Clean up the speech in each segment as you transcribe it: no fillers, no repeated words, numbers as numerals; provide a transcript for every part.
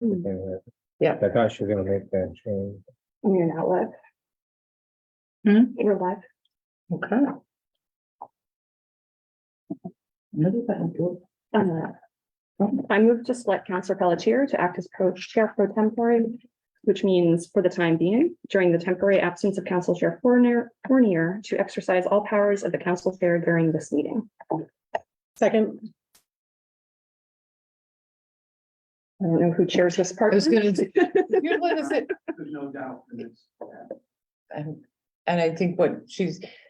Yeah. I thought she was gonna make that change. You're not live. You're live. Okay. What did that do? I move to select Councillor Pelletier to act as chair pro tempore, which means for the time being, during the temporary absence of Council Chair Fournier, to exercise all powers of the council chair during this meeting. Second. I don't know who chairs this part. I was gonna say, you're letting us sit. There's no doubt that it's. And I think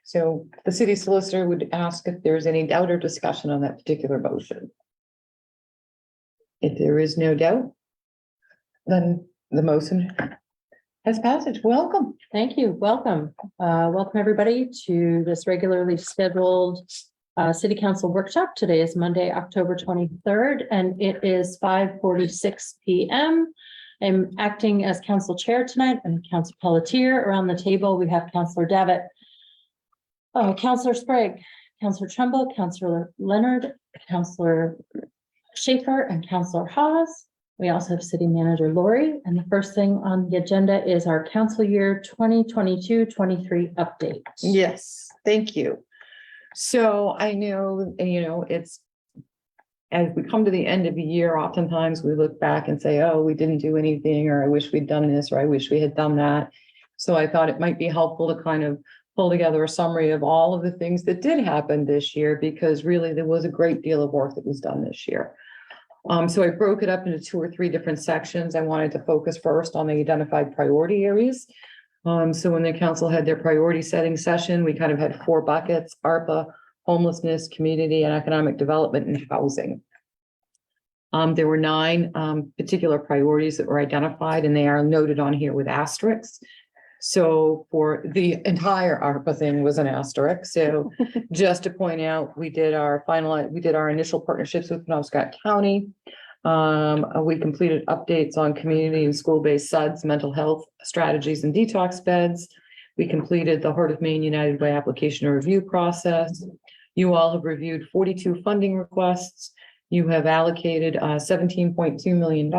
so the city solicitor would ask if there's any doubt or discussion on that particular motion. If there is no doubt, then the motion has passage. Welcome. Thank you. Welcome. Welcome everybody to this regularly scheduled City Council workshop. Today is Monday, October 23rd, and it is 5:46 p.m. I'm acting as council chair tonight and Councilor Pelletier. Around the table, we have Councilor Davitt, Councilor Sprague, Councilor Trumbull, Councilor Leonard, Councilor Schaefer, and Councilor Hawes. We also have City Manager Lori, and the first thing on the agenda is our council year 2022-23 update. Yes, thank you. So I know, it's as we come to the end of the year, oftentimes we look back and say, oh, we didn't do anything, or I wish we'd done this, or I wish we had done that. So I thought it might be helpful to kind of pull together a summary of all of the things that did happen this year, because really there was a great deal of work that was done this year. So I broke it up into 2 or 3 different sections. I wanted to focus first on the identified priority areas. So when the council had their priority setting session, we kind of had 4 buckets: ARPA, homelessness, community and economic development, and housing. There were 9 particular priorities that were identified, and they are noted on here with asterisks. So for the entire ARPA thing was an asterisk. So just to point out, we did our initial partnerships with Penobscot County. We completed updates on community and school-based SUDS, mental health strategies and detox beds. We completed the Heart of Maine United Way application review process. You all have reviewed 42 funding requests. You have allocated $17.2 million.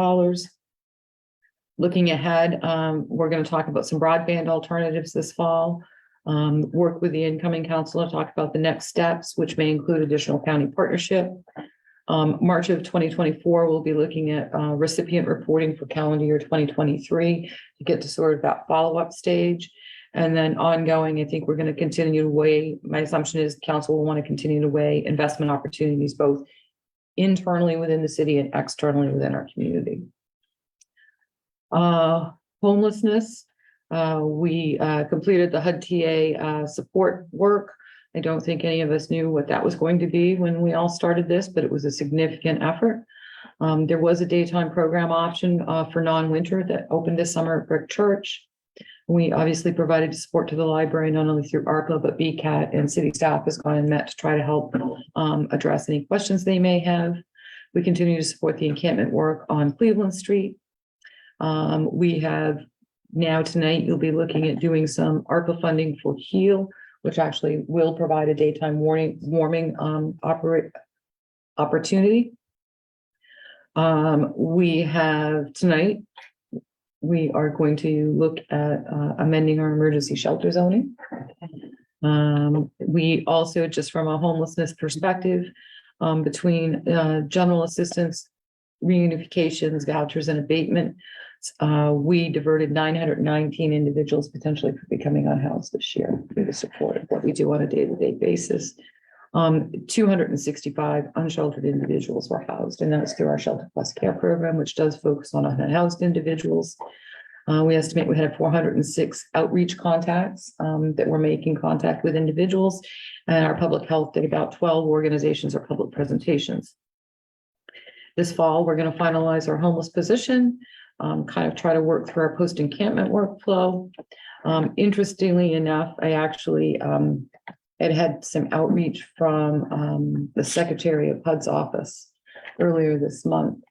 Looking ahead, we're going to talk about some broadband alternatives this fall. Work with the incoming council to talk about the next steps, which may include additional county partnership. March of 2024, we'll be looking at recipient reporting for calendar year 2023 to get to sort of that follow-up stage. And then ongoing, I think we're going to continue to weigh, my assumption is council will want to continue to weigh investment opportunities, both internally within the city and externally within our community. Homelessness, we completed the HUD-TA support work. I don't think any of us knew what that was going to be when we all started this, but it was a significant effort. There was a daytime program option for non-winter that opened this summer at Brick Church. We obviously provided support to the library, not only through ARPA, but BCAT, and city staff has gone and met to try to help address any questions they may have. We continue to support the encampment work on Cleveland Street. We have now tonight, you'll be looking at doing some ARPA funding for HEAL, which actually will provide a daytime warming opportunity. We have tonight, we are going to look at amending our emergency shelter zoning. We also, just from a homelessness perspective, between general assistance, reunifications, vouchers, and abatement, we diverted 919 individuals potentially for becoming unhoused this year through the support of what we do on a day-to-day basis. 265 unsheltered individuals were housed, and that's through our Shelter Plus Care program, which does focus on unhoused individuals. We estimate we had 406 outreach contacts that were making contact with individuals, and our public health did about 12 organizations or public presentations. This fall, we're going to finalize our homeless position, kind of try to work through our post-encampment workflow. Interestingly enough, I actually had some outreach from the Secretary of HUD's office earlier this month.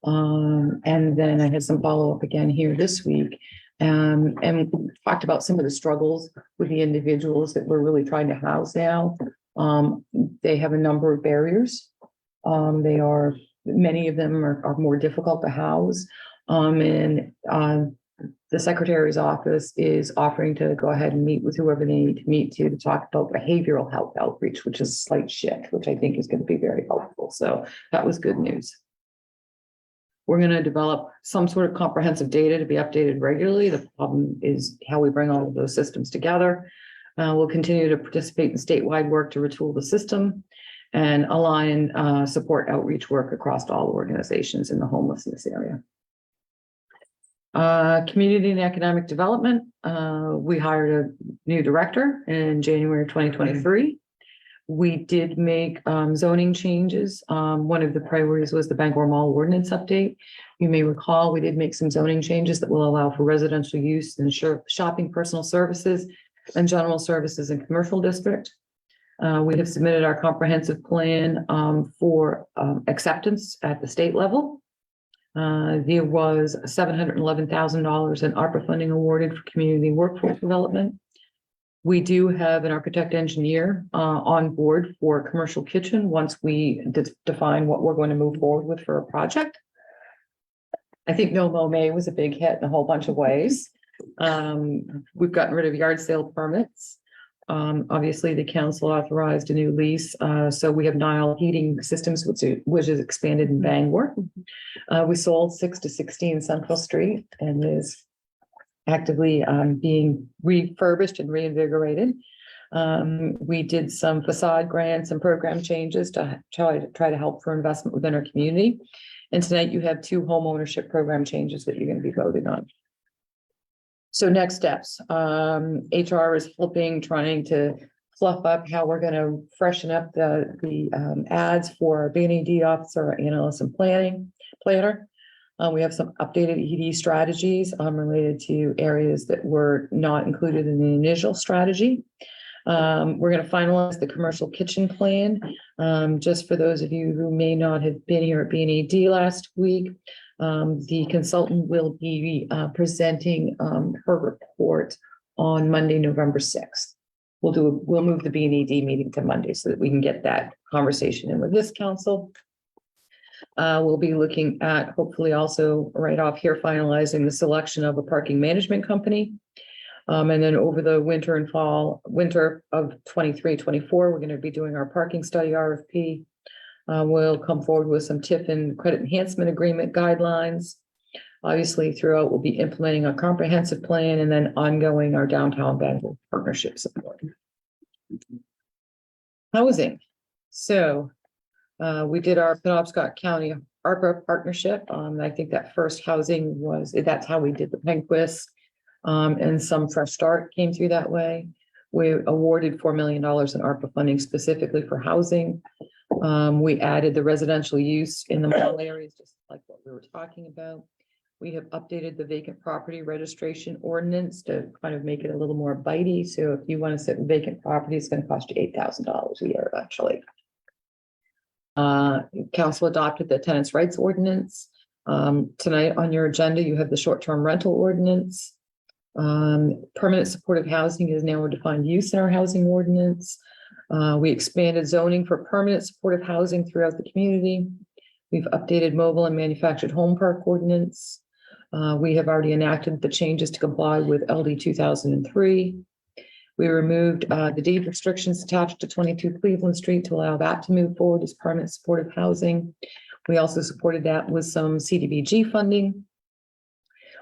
And then I had some follow-up again here this week, and talked about some of the struggles with the individuals that we're really trying to house now. They have a number of barriers. Many of them are more difficult to house. The secretary's office is offering to go ahead and meet with whoever they need to meet to talk about behavioral health outreach, which is a slight shift, which I think is going to be very helpful. So that was good news. We're going to develop some sort of comprehensive data to be updated regularly. The problem is how we bring all of those systems together. We'll continue to participate in statewide work to retool the system and align support outreach work across all organizations in the homelessness area. Community and economic development. We hired a new director in January 2023. We did make zoning changes. One of the priorities was the Bangor Mall ordinance update. You may recall, we did make some zoning changes that will allow for residential use and shopping, personal services, and general services in commercial district. We have submitted our comprehensive plan for acceptance at the state level. There was $711,000 in ARPA funding awarded for community workforce development. We do have an architect engineer on board for a commercial kitchen once we define what we're going to move forward with for a project. I think No Mow May was a big hit in a whole bunch of ways. We've gotten rid of yard sale permits. Obviously, the council authorized a new lease. So we have Nile Heating Systems, which is expanded in Bangor. We sold 6 to 16 Central Street and is actively being refurbished and reinvigorated. We did some facade grants and program changes to try to help for investment within our community. And tonight you have 2 home ownership program changes that you're going to be voting on. So next steps, HR is trying to fluff up how we're going to freshen up the ads for our BNED officer, analyst, and planner. We have some updated ED strategies related to areas that were not included in the initial strategy. We're going to finalize the commercial kitchen plan. Just for those of you who may not have been here at BNED last week, the consultant will be presenting her report on Monday, November 6th. We'll move the BNED meeting to Monday so that we can get that conversation in with this council. We'll be looking at, hopefully also right off here, finalizing the selection of a parking management company. And then over the winter of 23-24, we're going to be doing our parking study RFP. We'll come forward with some TIF and credit enhancement agreement guidelines. Obviously, throughout, we'll be implementing a comprehensive plan and then ongoing our downtown Bangor partnership support. Housing. So we did our Penobscot County ARPA partnership. I think that first housing that's how we did the Penquist. And some Fresh Start came through that way. We awarded $4 million in ARPA funding specifically for housing. We added the residential use in the mall areas, just like what we were talking about. We have updated the vacant property registration ordinance to kind of make it a little more bitey. So if you want to sit in vacant property, it's going to cost you $8,000 a year, actually. Council adopted the tenants' rights ordinance. Tonight on your agenda, you have the short-term rental ordinance. Permanent supportive housing is now a defined use in our housing ordinance. We expanded zoning for permanent supportive housing throughout the community. We've updated mobile and manufactured home park ordinance. We have already enacted the changes to comply with LD 2003. We removed the deed restrictions attached to 22 Cleveland Street to allow that to move forward as permanent supportive housing. We also supported that with some CDBG funding.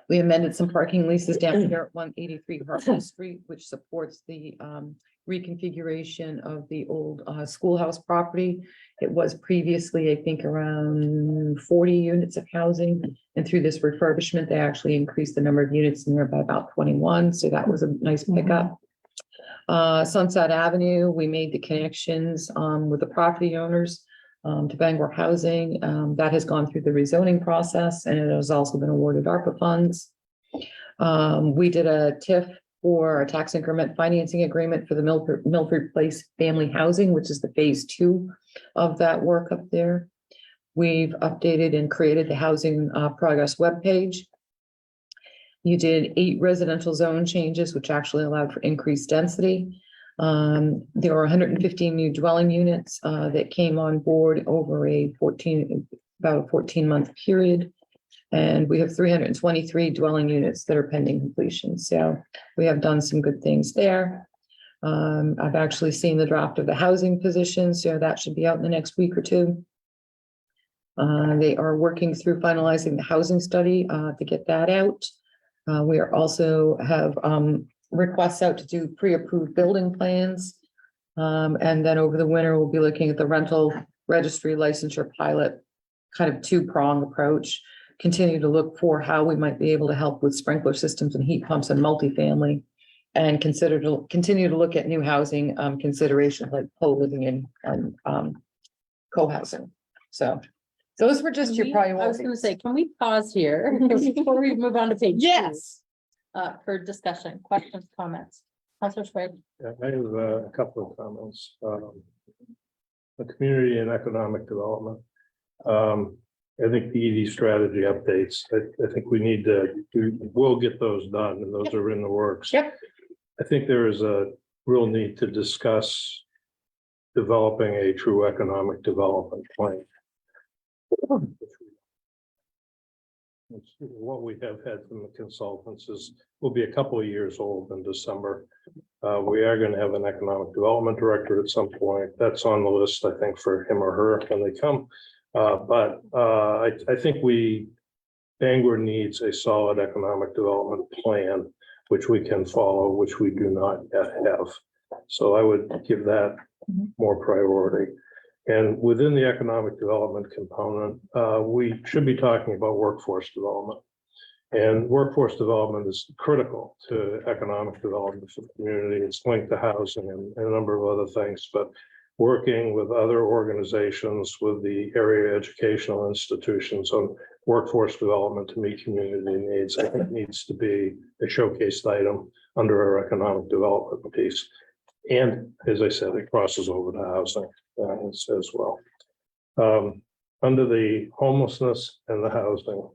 We amended some parking leases down here at 183 Hartwell Street, which supports the reconfiguration of the old schoolhouse property. It was previously, I think, around 40 units of housing. And through this refurbishment, they actually increased the number of units in there by about 21. So that was a nice pickup. Sunset Avenue, we made the connections with the property owners to Bangor Housing. That has gone through the rezoning process and it has also been awarded ARPA funds. We did a TIF for a tax increment financing agreement for the Milford Place family housing, which is the phase 2 of that work up there. We've updated and created the housing progress webpage. You did 8 residential zone changes, which actually allowed for increased density. There were 115 new dwelling units that came on board over about a 14-month period. And we have 323 dwelling units that are pending completion. So we have done some good things there. I've actually seen the draft of the housing position, so that should be out in the next week or two. They are working through finalizing the housing study to get that out. We are also have requests out to do pre-approved building plans. And then over the winter, we'll be looking at the rental registry licensure pilot, kind of two-prong approach. Continue to look for how we might be able to help with sprinkler systems and heat pumps and multifamily. And continue to look at new housing considerations like co-living and co-housing. So those were just your I was gonna priorities. say, can we pause here before we move on to page? 2, Yes. For discussion, questions, comments. Counselor Sprague. Yeah, I have a couple of comments. The community and economic development. I think the ED strategy updates, I think we'll get those done, and those are in the works. Yep. I think there is a real need to discuss developing a true economic development plan. What we have had from the consultants will be a couple of years old in December. We are going to have an economic development director at some point. That's on the list, I think, for him or her when they come. But I think Bangor needs a solid economic development plan, which we can follow, which we do not yet have. So I would give that more priority. And within the economic development component, we should be talking about workforce development. And workforce development is critical to economic development for the community. It's linked to housing and a number of other things, but working with other organizations, with the area educational institutions on workforce development to meet community needs, I think needs to be a showcased item under our economic development piece. And as I said, it crosses over to housing as well. Under the homelessness and the housing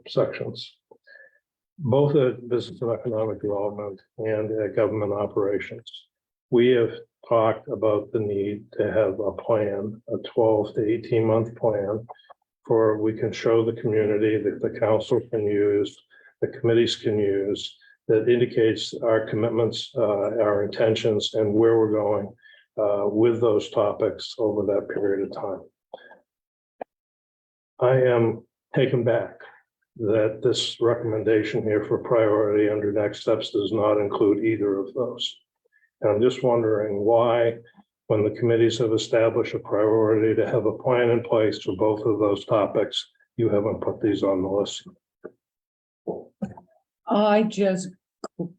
sections, both at business and economic development and at government operations, we have talked about the need to have a plan, a 12 to 18 month plan for we can show the community that the council can use, the committees can use, that indicates our commitments, our intentions, and where we're going with those topics over that period of time. I am taken back that this recommendation here for priority under next steps does not include either of those. And I'm just wondering why, when the committees have established a priority to have a plan in place for both of those topics, you haven't put these on the list. I just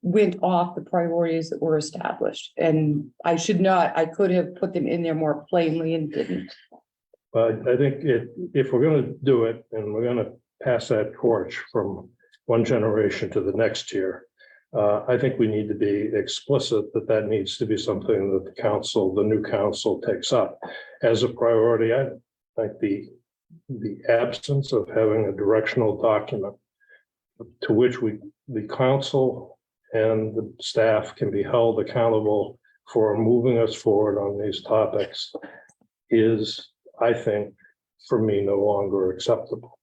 went off the priorities that were established, and I could have put them in there more plainly and didn't. But I think if we're going to do it and we're going to pass that torch from one generation to the next year, I think we need to be explicit that needs to be something that the council, the new council, takes up as a priority. I think the absence of having a directional document to which the council and the staff can be held accountable for moving us forward on these topics is, I think, for me, no longer acceptable.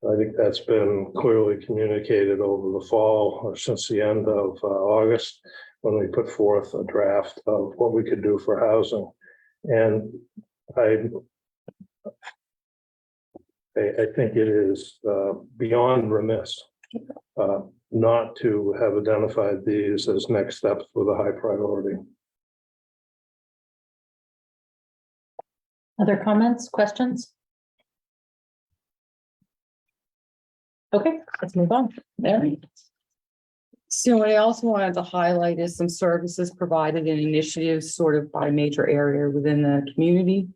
I think that's been clearly communicated over the fall or since the end of August, when we put forth a draft of what we could do for housing. And I think it is beyond remiss not to have identified these as next steps with a high priority. Other comments, questions? Okay, let's move on. There. So what I also wanted to highlight is some services provided and initiatives sort of by major area within the community.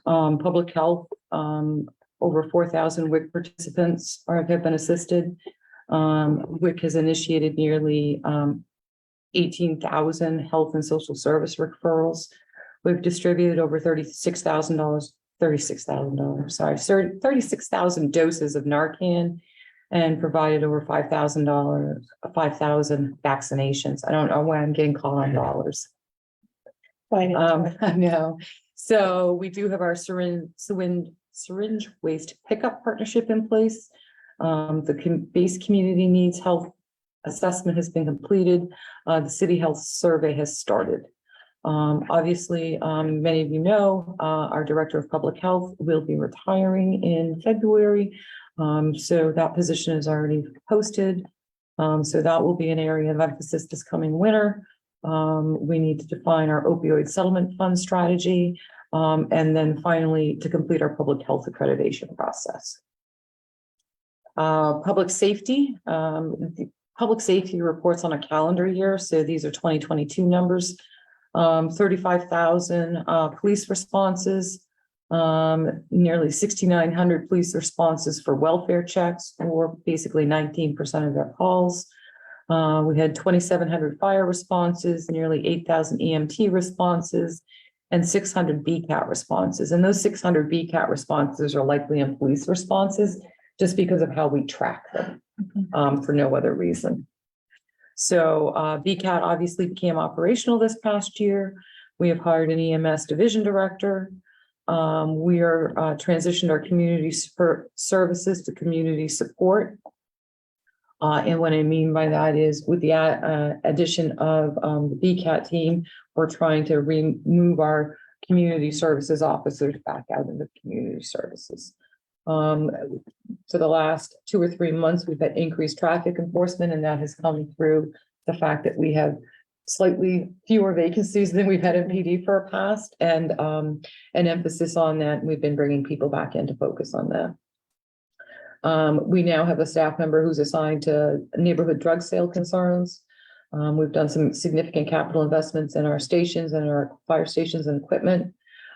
Public health, over 4,000 WIC participants have been assisted. WIC has initiated nearly 18,000 health and social service referrals. We've distributed over $36,000 doses of Narcan and provided over $5,000 vaccinations. I don't know why I'm getting caught on dollars. I know. So we do have our syringe waste pickup partnership in place. Base community needs health assessment has been completed. The city health survey has started. Obviously, many of you know, our Director of Public Health will be retiring in February. So that position is already posted. So that will be an area of emphasis this coming winter. We need to define our opioid settlement fund strategy. And then finally, to complete our public health accreditation process. Public safety, the public safety reports on a calendar year. So these are 2022 numbers. 35,000 police responses, nearly 6,900 police responses for welfare checks, or basically 19% of their calls. We had 2,700 fire responses, nearly 8,000 EMT responses, and 600 BCAT responses. And those 600 BCAT responses are likely in police responses just because of how we track them, for no other reason. So BCAT obviously became operational this past year. We have hired an EMS division director. We are transitioned our community services to community support. And what I mean by that is with the addition of the BCAT team, we're trying to remove our community services officers back out into community services. For the last 2 or 3 months, we've had increased traffic enforcement, and that has come through the fact that we have slightly fewer vacancies than we've had in PD for a past, and an emphasis on that. We've been bringing people back in to focus on that. We now have a staff member who's assigned to neighborhood drug sale concerns. We've done some significant capital investments in our stations and our fire stations and equipment.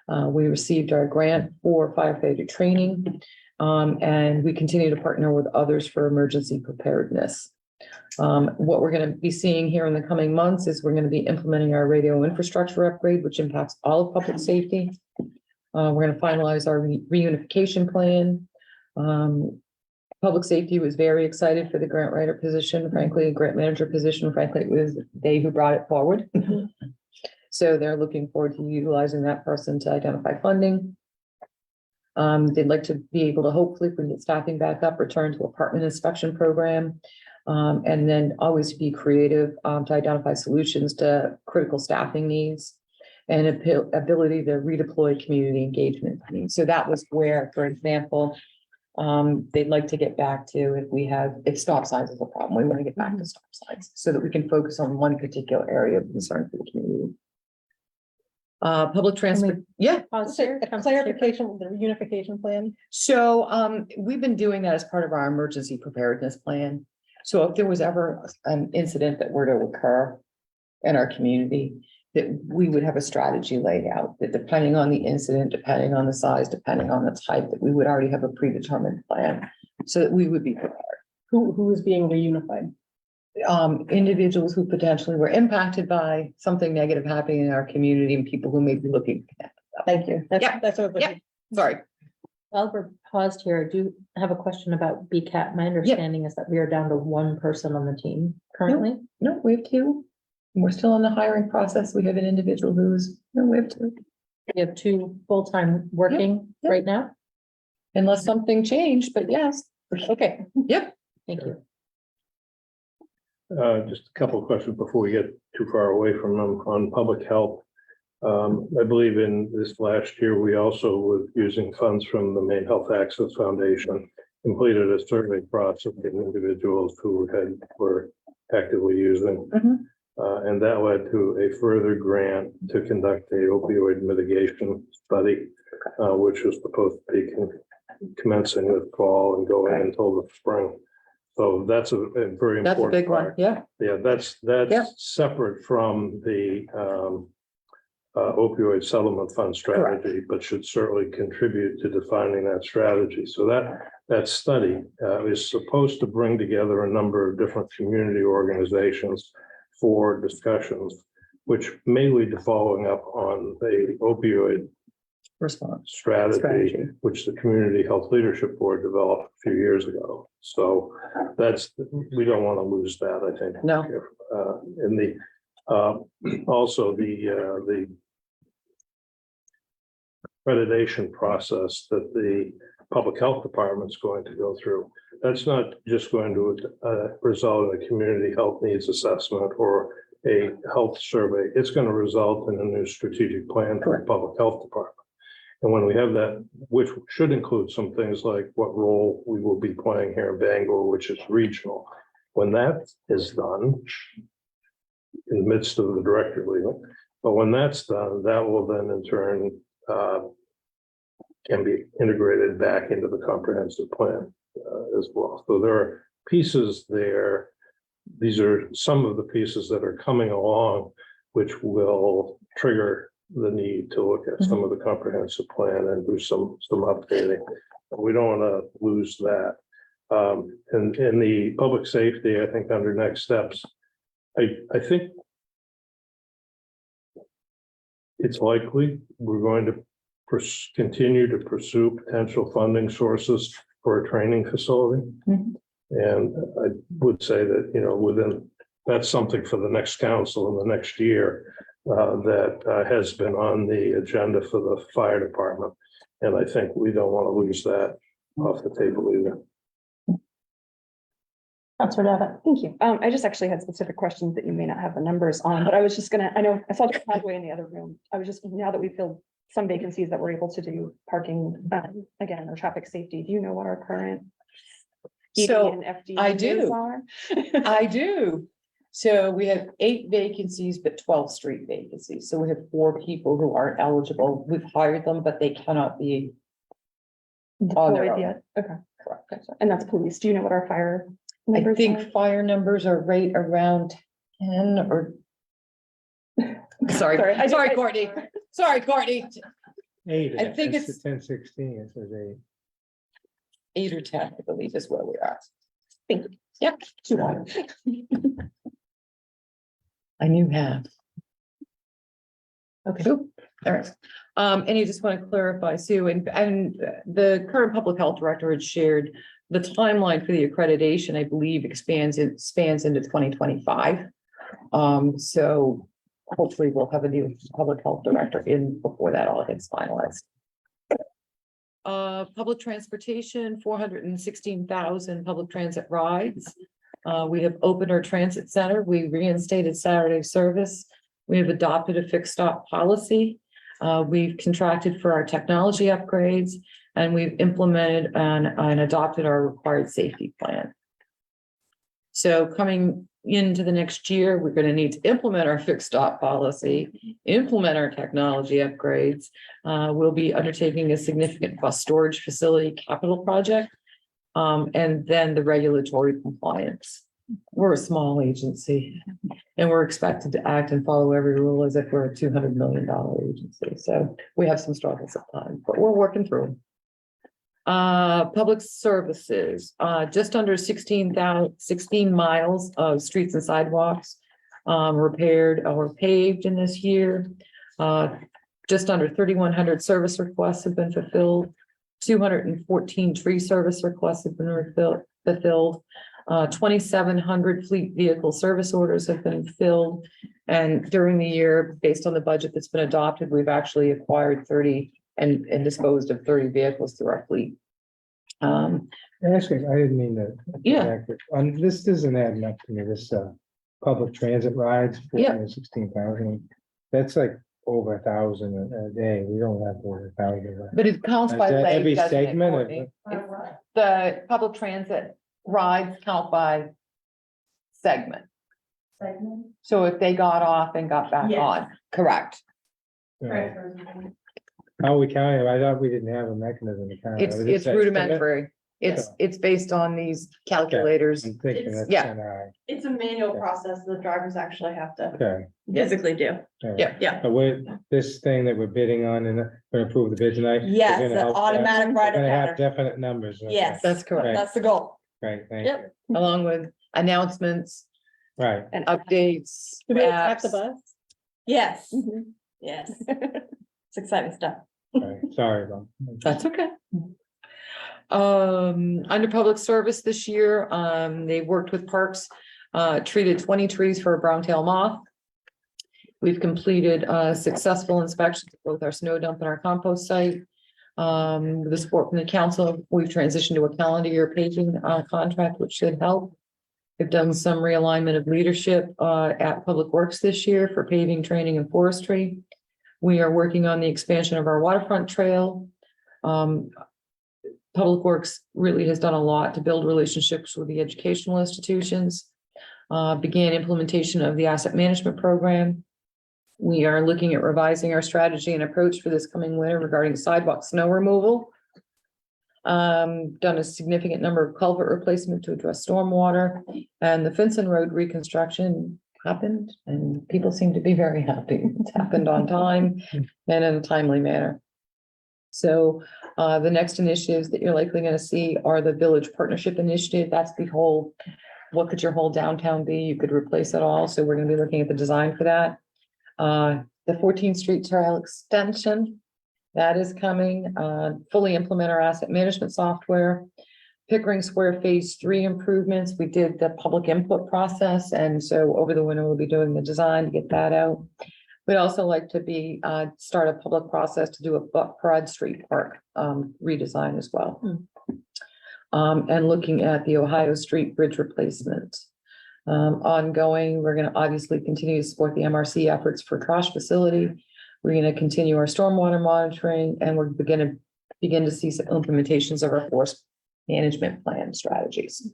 We received our grant for firefighter training, and we continue to partner with others for emergency preparedness. What we're going to be seeing here in the coming months is we're going to be implementing our radio infrastructure upgrade, which impacts all of public safety. We're going to finalize our reunification plan. Public safety was very excited for the grant writer position, frankly, grant manager position. Frankly, it was they who brought it forward. So they're looking forward to utilizing that person to identify funding. They'd like to be able to hopefully, if we get staffing back up, return to apartment inspection program. And then always be creative to identify solutions to critical staffing needs and ability to redeploy community engagement needs. So that was where, for example, they'd like to get back to if stop signs is a problem, we want to get back to stop signs so that we can focus on one particular area of concern for the community. Public transport, yeah. Pause here. A clarification, the reunification plan. So we've been doing that as part of our emergency preparedness plan. So if there was ever an incident that were to occur in our community, that we would have a strategy laid out that depending on the incident, depending on the size, depending on the type, that we would already have a predetermined plan so that we would be prepared. Who is being reunified? Individuals who potentially were impacted by something negative happening in our community and people who may be looking. Thank you. Yeah. That's what. Yeah. Sorry. While we're paused here, I do have a question about BCAT. My understanding is that we are down to one person on the team currently. No, we have 2. We're still in the hiring process. We have an individual we have 2. We have 2 full-time working Yep. right now. Unless something changed, but yes. Okay, Yep. thank you. Just a couple of questions before we get too far away from them on public health. I believe in this last year, we also were using funds from the Maine Health Access Foundation, completed a survey process of individuals who were actively using. And that led to a further grant to conduct a opioid mitigation study, which was supposed to be commencing with fall and going until the spring. So that's a very important. That's a big one. part. Yeah. Yeah, that's separate from the opioid settlement fund strategy, but should certainly contribute to defining that strategy. So that study is supposed to bring together a number of different community organizations for discussions, which may lead to following up on the opioid Response. strategy, which the Community Health Leadership Board developed a few years ago. So we don't want to lose that, I think. No. In the also the accreditation process that the public health department's going to go through. That's not just going to result in a community health needs assessment or a health survey. It's going to result in a new strategic plan for the public health department. And when we have that, which should include some things like what role we will be playing here in Bangor, which is regional. When that is done, in the midst of the director leaving, but when that's done, that will then in turn can be integrated back into the comprehensive plan as well. So there are pieces there. These are some of the pieces that are coming along, which will trigger the need to look at some of the comprehensive plan and do some updating. We don't want to lose that. And in the public safety, I think under next steps, I think it's likely we're going to continue to pursue potential funding sources for a training facility. Mhm. And I would say that, that's something for the next council in the next year that has been on the agenda for the fire department. And I think we don't want to lose that off the table either. Counselor Devitt. Thank you. I just actually had specific questions that you may not have the numbers on, but I was just gonna, I know, I saw the pathway in the other room. I was just, now that we filled some vacancies that we're able to do parking, again, or traffic safety, do you know what our current ED So and FD I do. numbers are? I do. So we have 8 vacancies, but 12 street vacancies. So we have 4 people who aren't eligible. We've hired them, but they cannot be. On their Deployed own. yet? Okay, Correct. and that's police. Do you know what our fire I numbers are? think fire numbers are right around 10 or. Sorry, Sorry, sorry, Courtney. Sorry, Courtney. 8. I think it's- 10-16, it says 8. 8 or 10, I believe is where we are. Thank you. Yep. I knew half. Okay. Oop, all right. And you just want to clarify, Sue, and the current public health director had shared the timeline for the accreditation, I believe, spans into 2025. So hopefully we'll have a new public health director in before that all gets finalized. Public transportation, 416,000 public transit rides. We have opened our transit center. We reinstated Saturday service. We have adopted a fixed stop policy. We've contracted for our technology upgrades, and we've implemented and adopted our required safety plan. So coming into the next year, we're going to need to implement our fixed stop policy, implement our technology upgrades. We'll be undertaking a significant bus storage facility capital project, and then the regulatory compliance. We're a small agency and we're expected to act and follow every rule as if we're a $200 million agency. So we have some struggles at times, but we're working through them. Public services, just under 16 miles of streets and sidewalks repaired or paved in this year. Just under 3,100 service requests have been fulfilled. 214 tree service requests have been fulfilled. 2,700 fleet vehicle service orders have been filled. And during the year, based on the budget that's been adopted, we've actually acquired 30 and disposed of 30 vehicles through our fleet. Actually, I didn't mean to. Yeah. This isn't adding up to me, this public transit rides, Yeah. 416,000. That's like over 1,000 a day. We don't have over 1,000. But it counts Is by that leg, every doesn't it, segment of Courtney? it? It's- The public transit rides count by segment. So if they got off and got back on, correct. Right. How we count it? I thought we didn't have a mechanism to count it. It's Was it estimate? rudimentary. It's based on these calculators. I'm thinking that's Yeah. kinda high. It's a manual process the drivers actually have to Okay. physically do. all right. Yeah. Yeah. But with this thing that we're bidding on and we're gonna approve the bid tonight. we're Yes, gonna the help that. automatic We're rider gonna have pattern. definite numbers. okay. Yes. That's correct. That's the goal. Right, thank Yep. you. Along with announcements, Right, And updates. Do we attack the apps. bus? Yes, Mhm. yes. It's exciting stuff. right. Sorry about. That's okay. Under public service this year, they worked with parks, treated 20 trees for a brown tail moth. We've completed successful inspections of both our snow dump and our compost site. With the support from the council, we've transitioned to a calendar year paving contract, which should help. We've done some realignment of leadership at Public Works this year for paving, training, and forestry. We are working on the expansion of our waterfront trail. Public Works really has done a lot to build relationships with the educational institutions. Began implementation of the asset management program. We are looking at revising our strategy and approach for this coming winter regarding sidewalk snow removal. Done a significant number of culvert replacement to address stormwater, and the Finson Road reconstruction happened and people seem to be very happy. It's happened on time and in a timely manner. So the next initiatives that you're likely going to see are the Village Partnership Initiative. That's the whole, what could your whole downtown be? You could replace it all. So we're going to be looking at the design for that. The 14th Street Trail Extension, that is coming, fully implement our asset management software. Pickering Square Phase 3 improvements. We did the public input process, and so over the winter, we'll be doing the design to get that out. We'd also like to start a public process to do a Broad Street Park redesign as well. And looking at the Ohio Street Bridge replacement. Ongoing, we're going to obviously continue to support the MRC efforts for trash facility. We're going to continue our stormwater monitoring, and we're begin to see some implementations of our forest management plan strategies.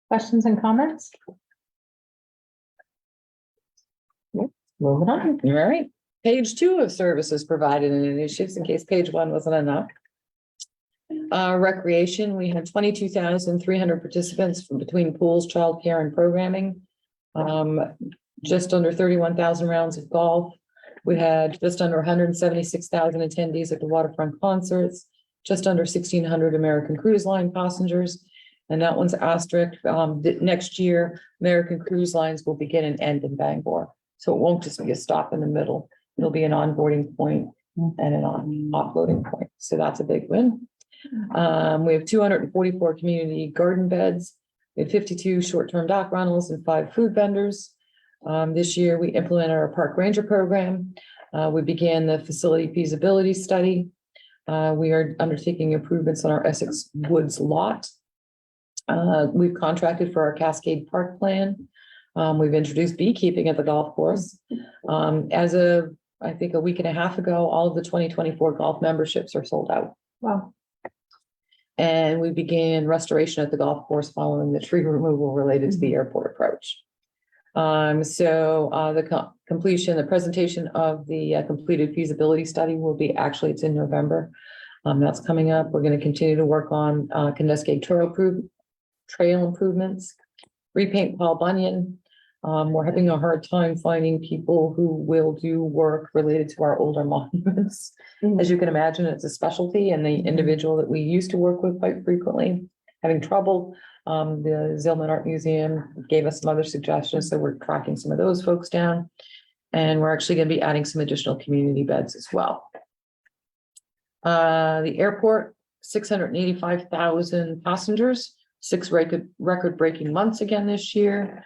Questions and comments? Moving on. All right, page 2 of services provided and initiatives, in case page 1 wasn't enough. Recreation, we had 22,300 participants from between pools, childcare, and programming. Just under 31,000 rounds of golf. We had just under 176,000 attendees at the waterfront concerts, just under 1,600 American Cruise Line passengers. And that one's asterisk. Next year, American Cruise Lines will begin and end in Bangor. So it won't just be a stop in the middle. It'll be an onboarding point and an offloading point. So that's a big win. We have 244 community garden beds. We have 52 short-term dock rentals and 5 food vendors. This year, we implemented our park ranger program. We began the facility feasibility study. We are undertaking improvements on our Essex Woods lot. We've contracted for our Cascade Park plan. We've introduced beekeeping at the golf course. As of, I think, a week and a half ago, all of the 2024 golf memberships are sold out. Wow. And we began restoration at the golf course following the tree removal related to the airport approach. The completion, the presentation of the completed feasibility study will be, actually, it's in November. That's coming up. We're going to continue to work on Condescade trail improvements, repaint Paul Bunyan. We're having a hard time finding people who will do work related to our older monuments. As you can imagine, it's a specialty, and the individual that we used to work with quite frequently having trouble. The Zillman Art Museum gave us some other suggestions, so we're tracking some of those folks down. And we're actually going to be adding some additional community beds as well. The airport, 685,000 passengers, 6 record-breaking months again this year.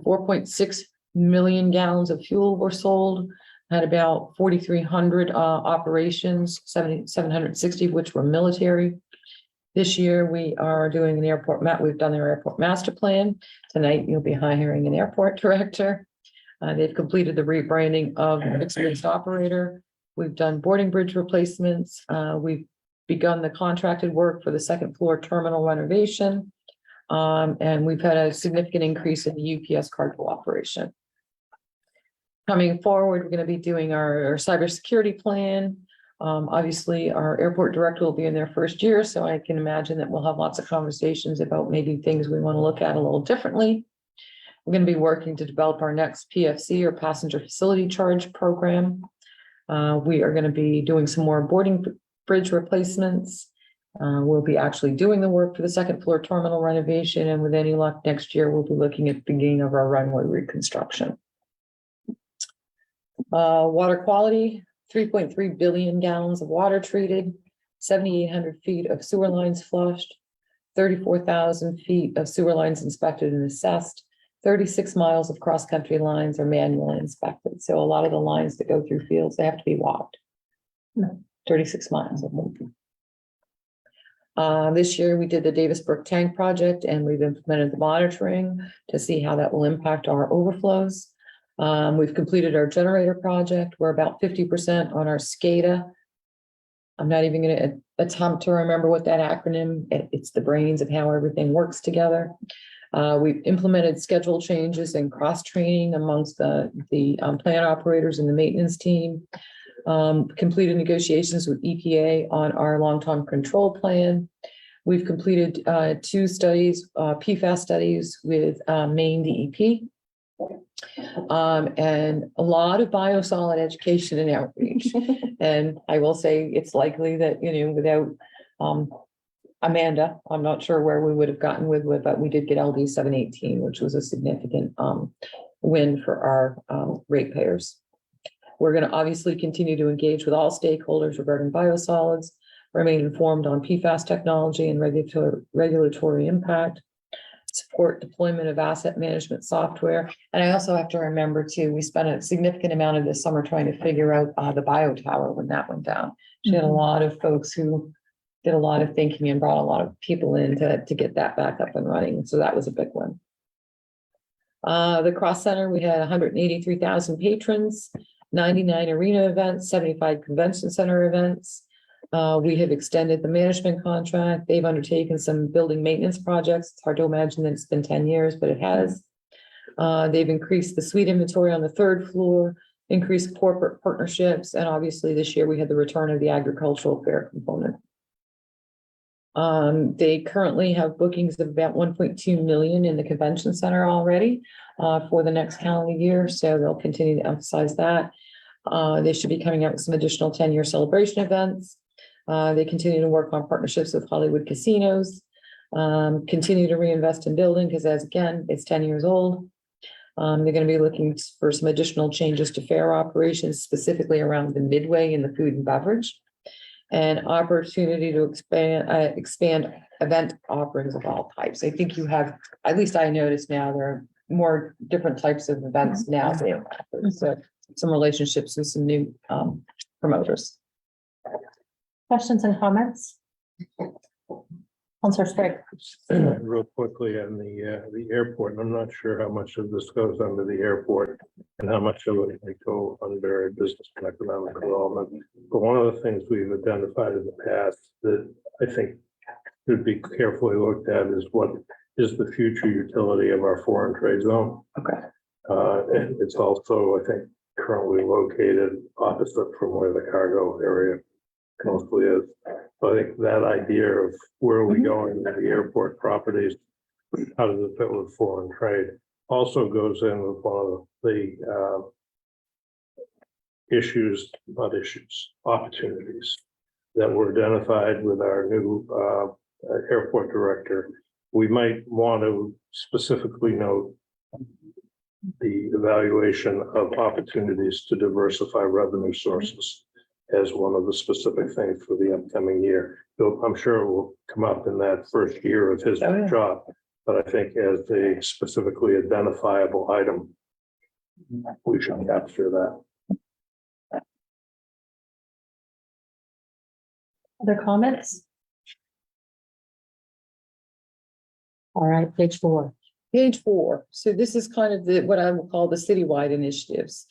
4.6 million gallons of fuel were sold, had about 4,300 operations, 760 of which were military. This year, we are doing an airport map. We've done their airport master plan. Tonight, you'll be hiring an airport director. They've completed the rebranding of experienced operator. We've done boarding bridge replacements. We've begun the contracted work for the 2nd floor terminal renovation. And we've had a significant increase in the UPS cargo operation. Coming forward, we're going to be doing our cybersecurity plan. Obviously, our airport director will be in their first year, so I can imagine that we'll have lots of conversations about maybe things we want to look at a little differently. We're going to be working to develop our next PFC, or passenger facility charge program. We are going to be doing some more boarding bridge replacements. We'll be actually doing the work for the 2nd floor terminal renovation, and with any luck next year, we'll be looking at the beginning of our runway reconstruction. Water quality, 3.3 billion gallons of water treated, 7,800 feet of sewer lines flushed, 34,000 feet of sewer lines inspected and assessed, 36 miles of cross-country lines are manually inspected. So a lot of the lines that go through fields, they have to be walked. No. 36 miles. I think. This year we did the Davis Brook Tank Project and we've implemented the monitoring to see how that will impact our overflows. We've completed our generator project. We're about 50% on our SCADA. I'm not even gonna attempt to remember what that acronym, it's the brains of how everything works together. We've implemented schedule changes and cross-training amongst the plant operators and the maintenance team. Completed negotiations with EPA on our long-term control plan. We've completed 2 studies, PFAS studies with Maine DEP. And a lot of biosolid education and outreach. And I will say it's likely that, without Amanda, I'm not sure where we would have gotten with, but we did get LD 718, which was a significant win for our ratepayers. We're going to obviously continue to engage with all stakeholders regarding biosolids, remain informed on PFAS technology and regulatory impact, support deployment of asset management software. And I also have to remember too, we spent a significant amount of this summer trying to figure out the bio tower when that went down. She had a lot of folks who did a lot of thinking and brought a lot of people in to get that back up and running. So that was a big one. The Cross Center, we had 183,000 patrons, 99 arena events, 75 convention center events. We have extended the management contract. They've undertaken some building maintenance projects. It's hard to imagine that it's been 10 years, but it has. They've increased the suite inventory on the 3rd floor, increased corporate partnerships, and obviously this year we had the return of the agricultural fair component. They currently have bookings of about 1.2 million in the convention center already for the next calendar year, so they'll continue to emphasize that. They should be coming out with some additional 10-year celebration events. They continue to work on partnerships with Hollywood casinos, continue to reinvest in building because as again, it's 10 years old. They're going to be looking for some additional changes to fair operations, specifically around the midway in the food and beverage, and opportunity to expand event offerings of all types. I think you have, at least I noticed now, there are more different types of events now. So some relationships with some new promoters. Questions and comments? Counselor Sprigg. Real quickly on the airport, and I'm not sure how much of this goes under the airport and how much of it may go under business and economic development. But one of the things we've identified in the past that I think should be carefully looked at is what is the future utility of our foreign trade zone. Okay. And it's also, I think, currently located opposite from where the cargo area mostly is. So I think that idea of where are we going with the airport properties, how does it fit with foreign trade, also goes in with one of the opportunities that were identified with our new airport director. We might want to specifically note the evaluation of opportunities to diversify revenue sources as one of the specific things for the upcoming year. So I'm sure it will come up in that first year of his job, but I think as a specifically identifiable item, we should capture that. Other comments? All right, page 4. Page 4. So this is kind of what I would call the citywide initiatives.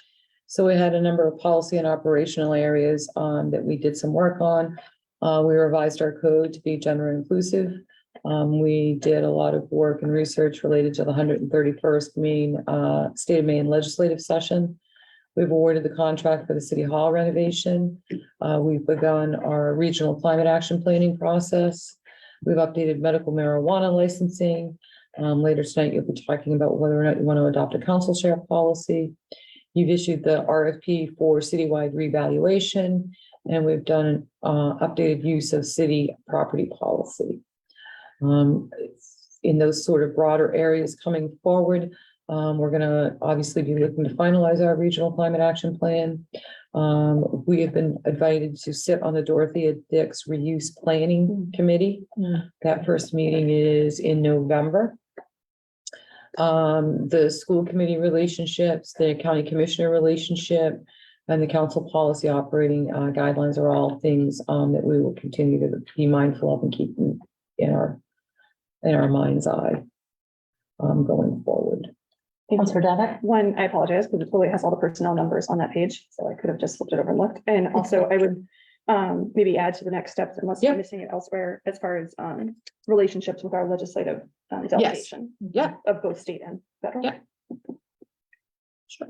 So we had a number of policy and operational areas that we did some work on. We revised our code to be gender inclusive. We did a lot of work and research related to the 131st State of Maine legislative session. We've awarded the contract for the City Hall renovation. We've begun our regional climate action planning process. We've updated medical marijuana licensing. Later tonight, you'll be talking about whether or not you want to adopt a council share policy. You've issued the RFP for citywide revaluation, and we've done updated use of city property policy. In those sort of broader areas coming forward, we're going to obviously be looking to finalize our regional climate action plan. We have been invited to sit on the Dorothea Dix Reuse Planning Committee. That first meeting is in November. The school committee relationships, the county commissioner relationship, And the council policy operating guidelines are all things that we will continue to be mindful of and keep in our mind's eye going forward. Counselor Dennett? One, I apologize, because it totally has all the personnel numbers on that page, so I could have just flipped it over and looked. And also I would maybe add to the next steps unless Yeah. I'm missing it elsewhere, as far as relationships with our legislative delegation. Yeah. Of both state and federal. Yeah. Sure.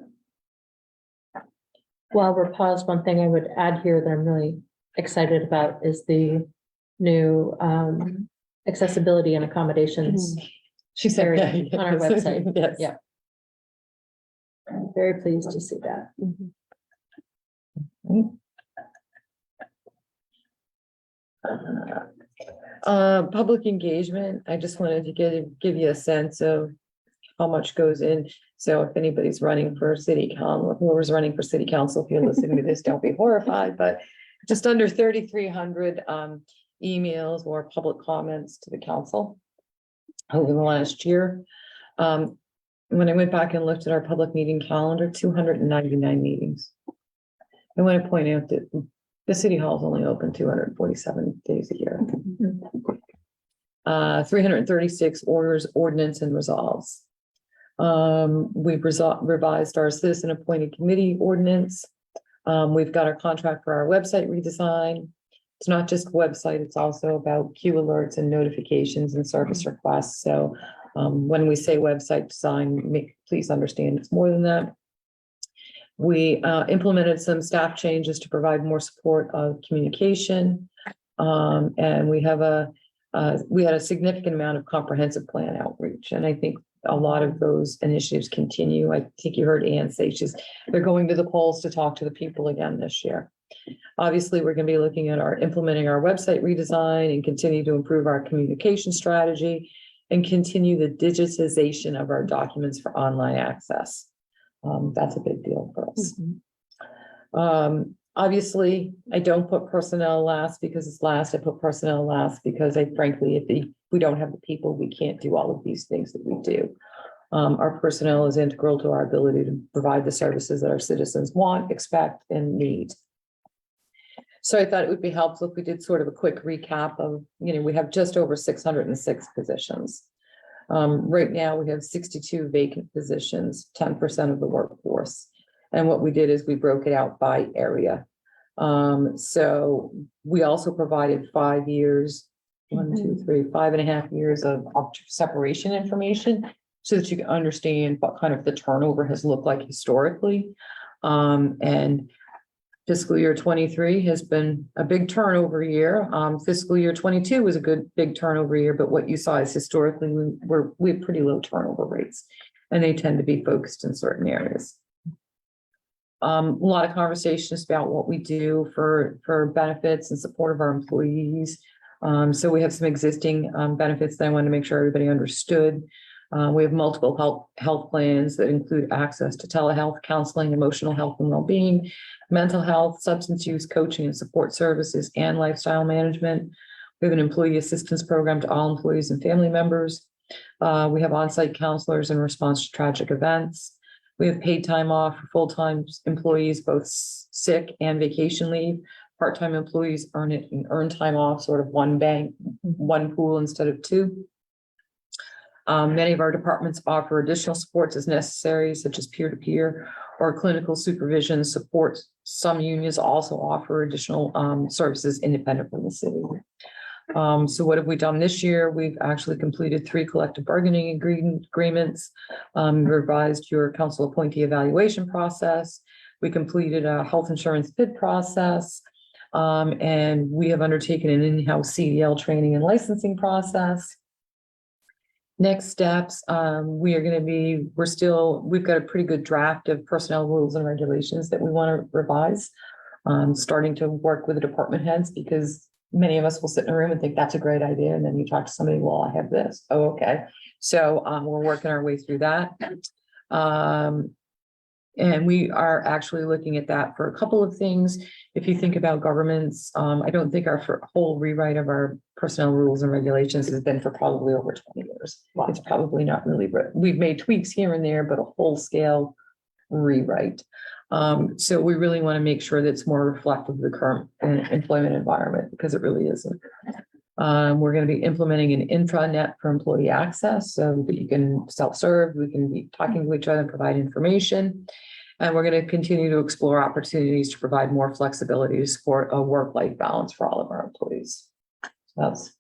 While we're paused, one thing I would add here that I'm really excited about is the new accessibility and accommodations. She said. Area yeah, on our yes, website. Yes. Yeah. I'm very pleased to see that. Public engagement, I just wanted to give you a sense of how much goes in. So if anybody's running for city council, whoever's running for city council, if you're listening to this, don't be horrified, but just under 3,300 emails or public comments to the council over the last year. When I went back and looked at our public meeting calendar, 299 meetings. I want to point out that the city hall is only open 247 days a year. 336 orders, ordinance and resolves. We've revised our citizen appointed committee ordinance. We've got our contract for our website redesign. It's not just website, it's also about queue alerts and notifications and service requests. So when we say website design, please understand it's more than that. We implemented some staff changes to provide more support of communication. And we had a significant amount of comprehensive plan outreach. And I think a lot of those initiatives continue. I think you heard Ann say they're going to the polls to talk to the people again this year. Obviously, we're going to be looking at implementing our website redesign and continue to improve our communication strategy and continue the digitization of our documents for online access. That's a big deal for us. Obviously, I don't put personnel last because it's last. I put personnel last because frankly, if we don't have the people, we can't do all of these things that we do. Our personnel is integral to our ability to provide the services that our citizens want, expect, and need. So I thought it would be helpful if we did sort of a quick recap of, we have just over 606 positions. Right now, we have 62 vacant positions, 10% of the workforce. And what we did is we broke it out by area. So we also provided 5 years, 5.5 years of separation information so that you can understand what kind of the turnover has looked like historically. And fiscal year 23 has been a big turnover year. Fiscal year 22 was a big turnover year, but what you saw is historically we have pretty low turnover rates, and they tend to be focused in certain areas. A lot of conversations about what we do for benefits and support of our employees. So we have some existing benefits that I wanted to make sure everybody understood. We have multiple health plans that include access to telehealth, counseling, emotional health and well-being, mental health, substance use, coaching and support services, and lifestyle management. We have an employee assistance program to all employees and family members. We have on-site counselors in response to tragic events. We have paid time off for full-time employees, both sick and vacation leave. Part-time employees earn time off, sort of one bank, one pool instead of two. Many of our departments offer additional supports as necessary, such as peer-to-peer or clinical supervision support. Some unions also offer additional services independent from the city. So what have we done this year? We've actually completed 3 collective bargaining agreements, revised your council appointee evaluation process. We completed a health insurance bid process, and we have undertaken an in-house CDL training and licensing process. Next steps, we've got a pretty good draft of personnel rules and regulations that we want to revise. Starting to work with the department heads, because many of us will sit in a room and think that's a great idea. And then you talk to somebody, well, I have this. Oh, okay. So we're working our way through that. And we are actually looking at that for a couple of things. If you think about governments, I don't think our whole rewrite of our personnel rules and regulations has been for probably over 20 years. It's probably not really, we've made tweaks here and there, but a whole scale rewrite. So we really want to make sure that it's more reflective of the current employment environment, because it really isn't. We're going to be implementing an intranet for employee access so that you can self-serve, we can be talking to each other and provide information. And we're going to continue to explore opportunities to provide more flexibility to support a work-life balance for all of our employees. That's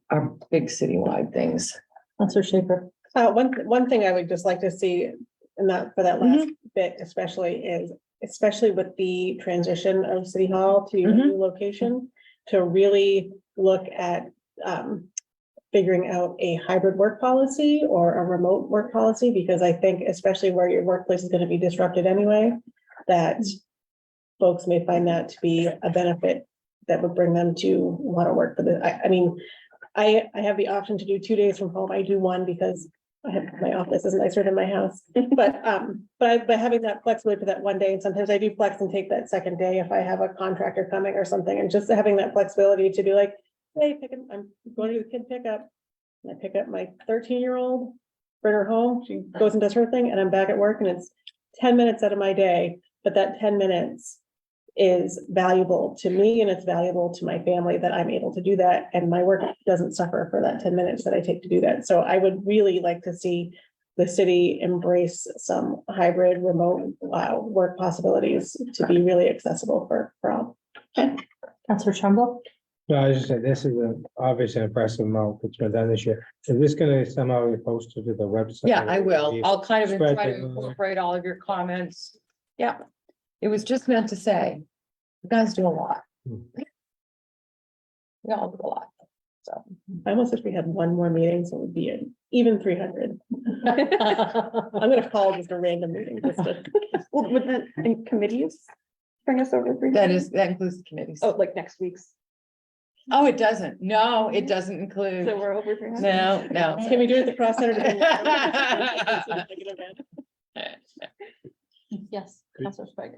our big citywide things. Counselor Schaefer. One thing I would just like to see, and that for that last bit especially, is especially with the transition of City Hall to a new location, to really look at figuring out a hybrid work policy or a remote work policy, because I think especially where your workplace is going to be disrupted anyway, that folks may find that to be a benefit that would bring them to want to work for the, I mean, I have the option to do 2 days from home. I do one because my office is nicer than my house. But by having that flexibility for that 1 day, and sometimes I do flex and take that second day if I have a contractor coming or something, and just having that flexibility to be like, hey, I'm going to do the kid pickup. And I pick up my 13-year-old, bring her home, she goes and does her thing, and I'm back at work, and it's 10 minutes out of my day, but that 10 minutes is valuable to me and it's valuable to my family that I'm able to do that, and my work doesn't suffer for that 10 minutes that I take to do that. So I would really like to see the city embrace some hybrid remote work possibilities to be really accessible for all. Counselor Trumbull. No, I was just saying, this is obviously an impressive amount that's been done this year. Is this gonna somehow be posted to the website? Yeah, I will. I'll kind of Spread try to the- incorporate all of your comments. Yeah. It was just meant to say, you guys do a lot. Hmm. We all do a lot. So, I almost wish we had one more meeting, so it would be an even 300. I'm gonna call just a random meeting. Just to, Well, would the and committees bring us over? that includes the committees. Oh, like next week's. Oh, it doesn't. No, it doesn't include. So we're over 300? No. Can we do it at the cross center? Yes, Counselor Sprague.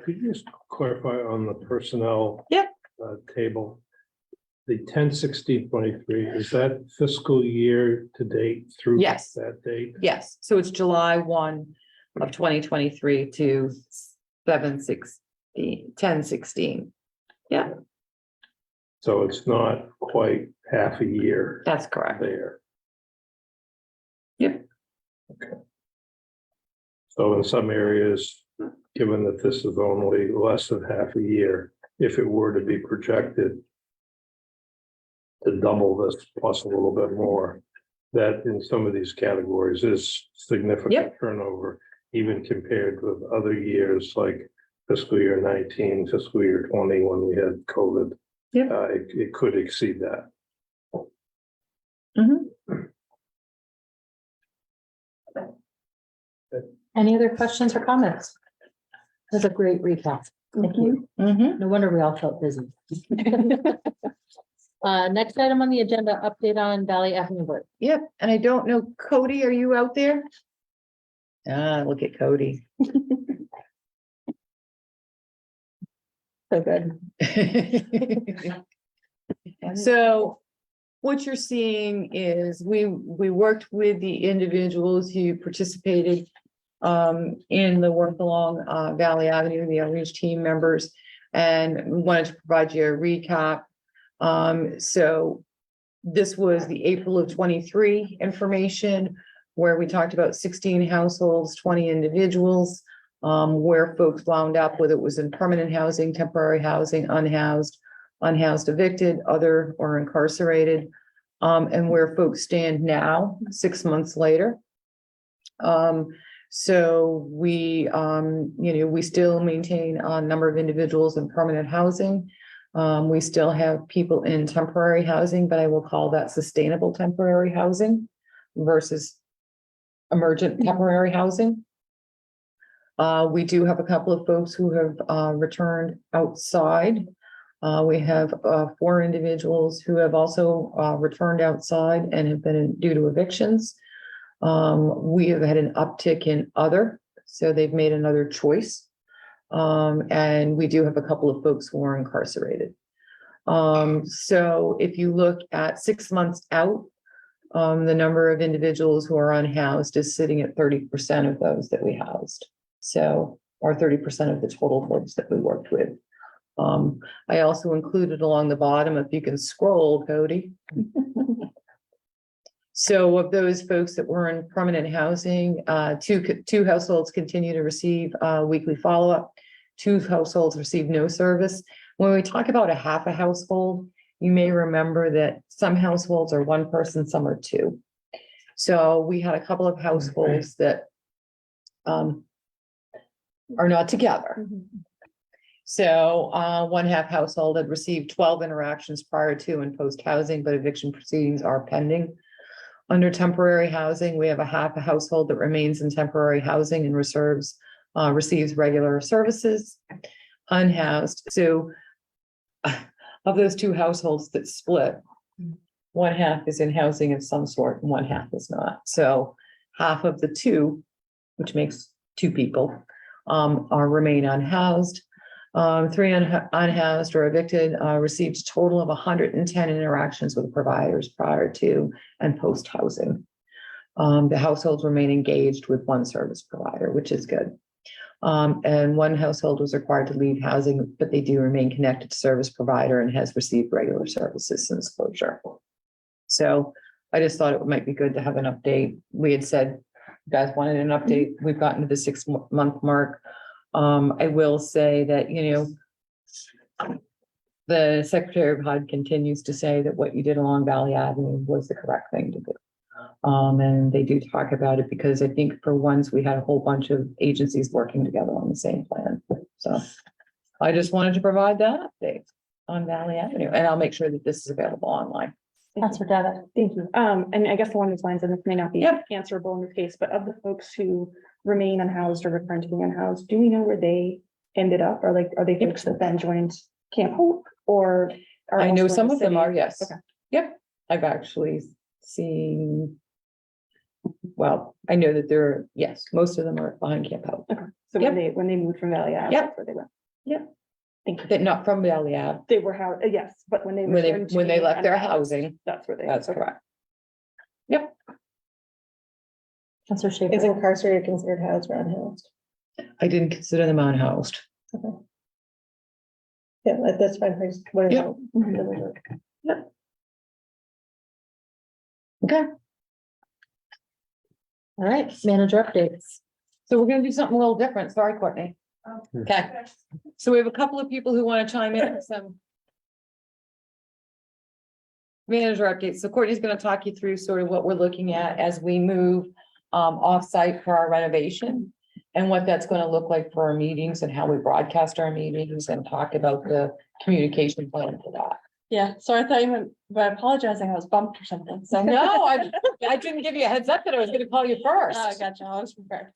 Could you just clarify on the personnel? Yep. Table, the 10/16/23, is that fiscal year to date through? Yes. That date? Yes, so it's July 1 of 2023 to 10/16. Yeah, So it's not quite half a year that's correct. there. Yep. Okay. So in some areas, given that this is only less than half a year, if it were to be projected to double this plus a little bit more, that in some of these categories is significant Yep. turnover, even compared with other years like fiscal year 19, fiscal year 20, when we had COVID. Yep. It could exceed that. Mhm. Any other questions or comments? That's a great recap. Thank you. Mhm. No wonder we all felt busy. Next item on the agenda, update on Valley Avenue work. Yep, and I don't know, Cody, are you out there? Look at Cody. So good. So what you're seeing is we worked with the individuals who participated in the work along Valley Avenue, the outreach team members, and we wanted to provide you a recap. So this was the April of 23 information where we talked about 16 households, 20 individuals, where folks wound up, whether it was in permanent housing, temporary housing, unhoused, evicted, other or incarcerated, and where folks stand now, 6 months later. So we, we still maintain a number of individuals in permanent housing. We still have people in temporary housing, but I will call that sustainable temporary housing versus emergent temporary housing. We do have a couple of folks who have returned outside. We have 4 individuals who have also returned outside and have been due to evictions. We have had an uptick in other, so they've made another choice. And we do have a couple of folks who are incarcerated. So if you look at 6 months out, the number of individuals who are unhoused is sitting at 30% of those that we housed. So or 30% of the total folks that we worked with. I also included along the bottom, if you can scroll, Cody. So of those folks that were in permanent housing, two households continue to receive weekly follow-up. 2 households receive no service. When we talk about a half a household, you may remember that some households are 1 person, some are 2. So we had a couple of households that are not together. So one half household had received 12 interactions prior to and post housing, but eviction proceedings are pending. Under temporary housing, we have a half a household that remains in temporary housing and receives regular services. Unhoused, so of those 2 households that split, 1 half is in housing of some sort and 1 half is not. So half of the 2, which makes 2 people, remain unhoused. 3 unhoused or evicted received a total of 110 interactions with providers prior to and post housing. The households remain engaged with 1 service provider, which is good. And 1 household was required to leave housing, but they do remain connected to service provider and has received regular services since closure. So I just thought it might be good to have an update. We had said, you guys wanted an update. We've gotten to the 6-month mark. I will say that, the Secretary of HUD continues to say that what you did along Valley Avenue was the correct thing to do. And they do talk about it because I think for once we had a whole bunch of agencies working together on the same plan. So I just wanted to provide that update on Valley Avenue, and I'll make sure that this is available online. Counselor Devitt. Thank you. And I guess along those lines, and this may not be Yep. answerable in this case, but of the folks who remain unhoused or return to being unhoused, do we know where they ended up? Or like, are they folks that then joined Camp Hope or? are I know elsewhere in some the of them city? are, yes. Okay. Yep, I've actually seen. Well, I know that yes, most of them are behind Camp Hope. So Yep. when they moved from Valley Ave, Yep. that's where they went. Yep. Thank you. That not from Valley Ave, They were how, yes, but when they. when returned to they being left their unhoused, housing, That's where they. that's okay. correct. Counselor Is Schaefer. incarcerated considered housed or unhoused? I didn't consider them unhoused. Yeah, that's fine. I just wanted to Yep. know. Okay, All right, manager updates. so we're gonna do something a little different. Sorry, Courtney. Okay, so we have a couple of people who want to chime in with some manager updates. So Courtney's gonna talk you through sort of what we're looking at as we move off-site for our renovation and what that's gonna look like for our meetings and how we broadcast our meetings and talk about the communication plan for that. Yeah, so I thought you meant by apologizing, I was bumped or something, so. No, I didn't give you a heads up that I was gonna call you first. Oh, gotcha, I was prepared.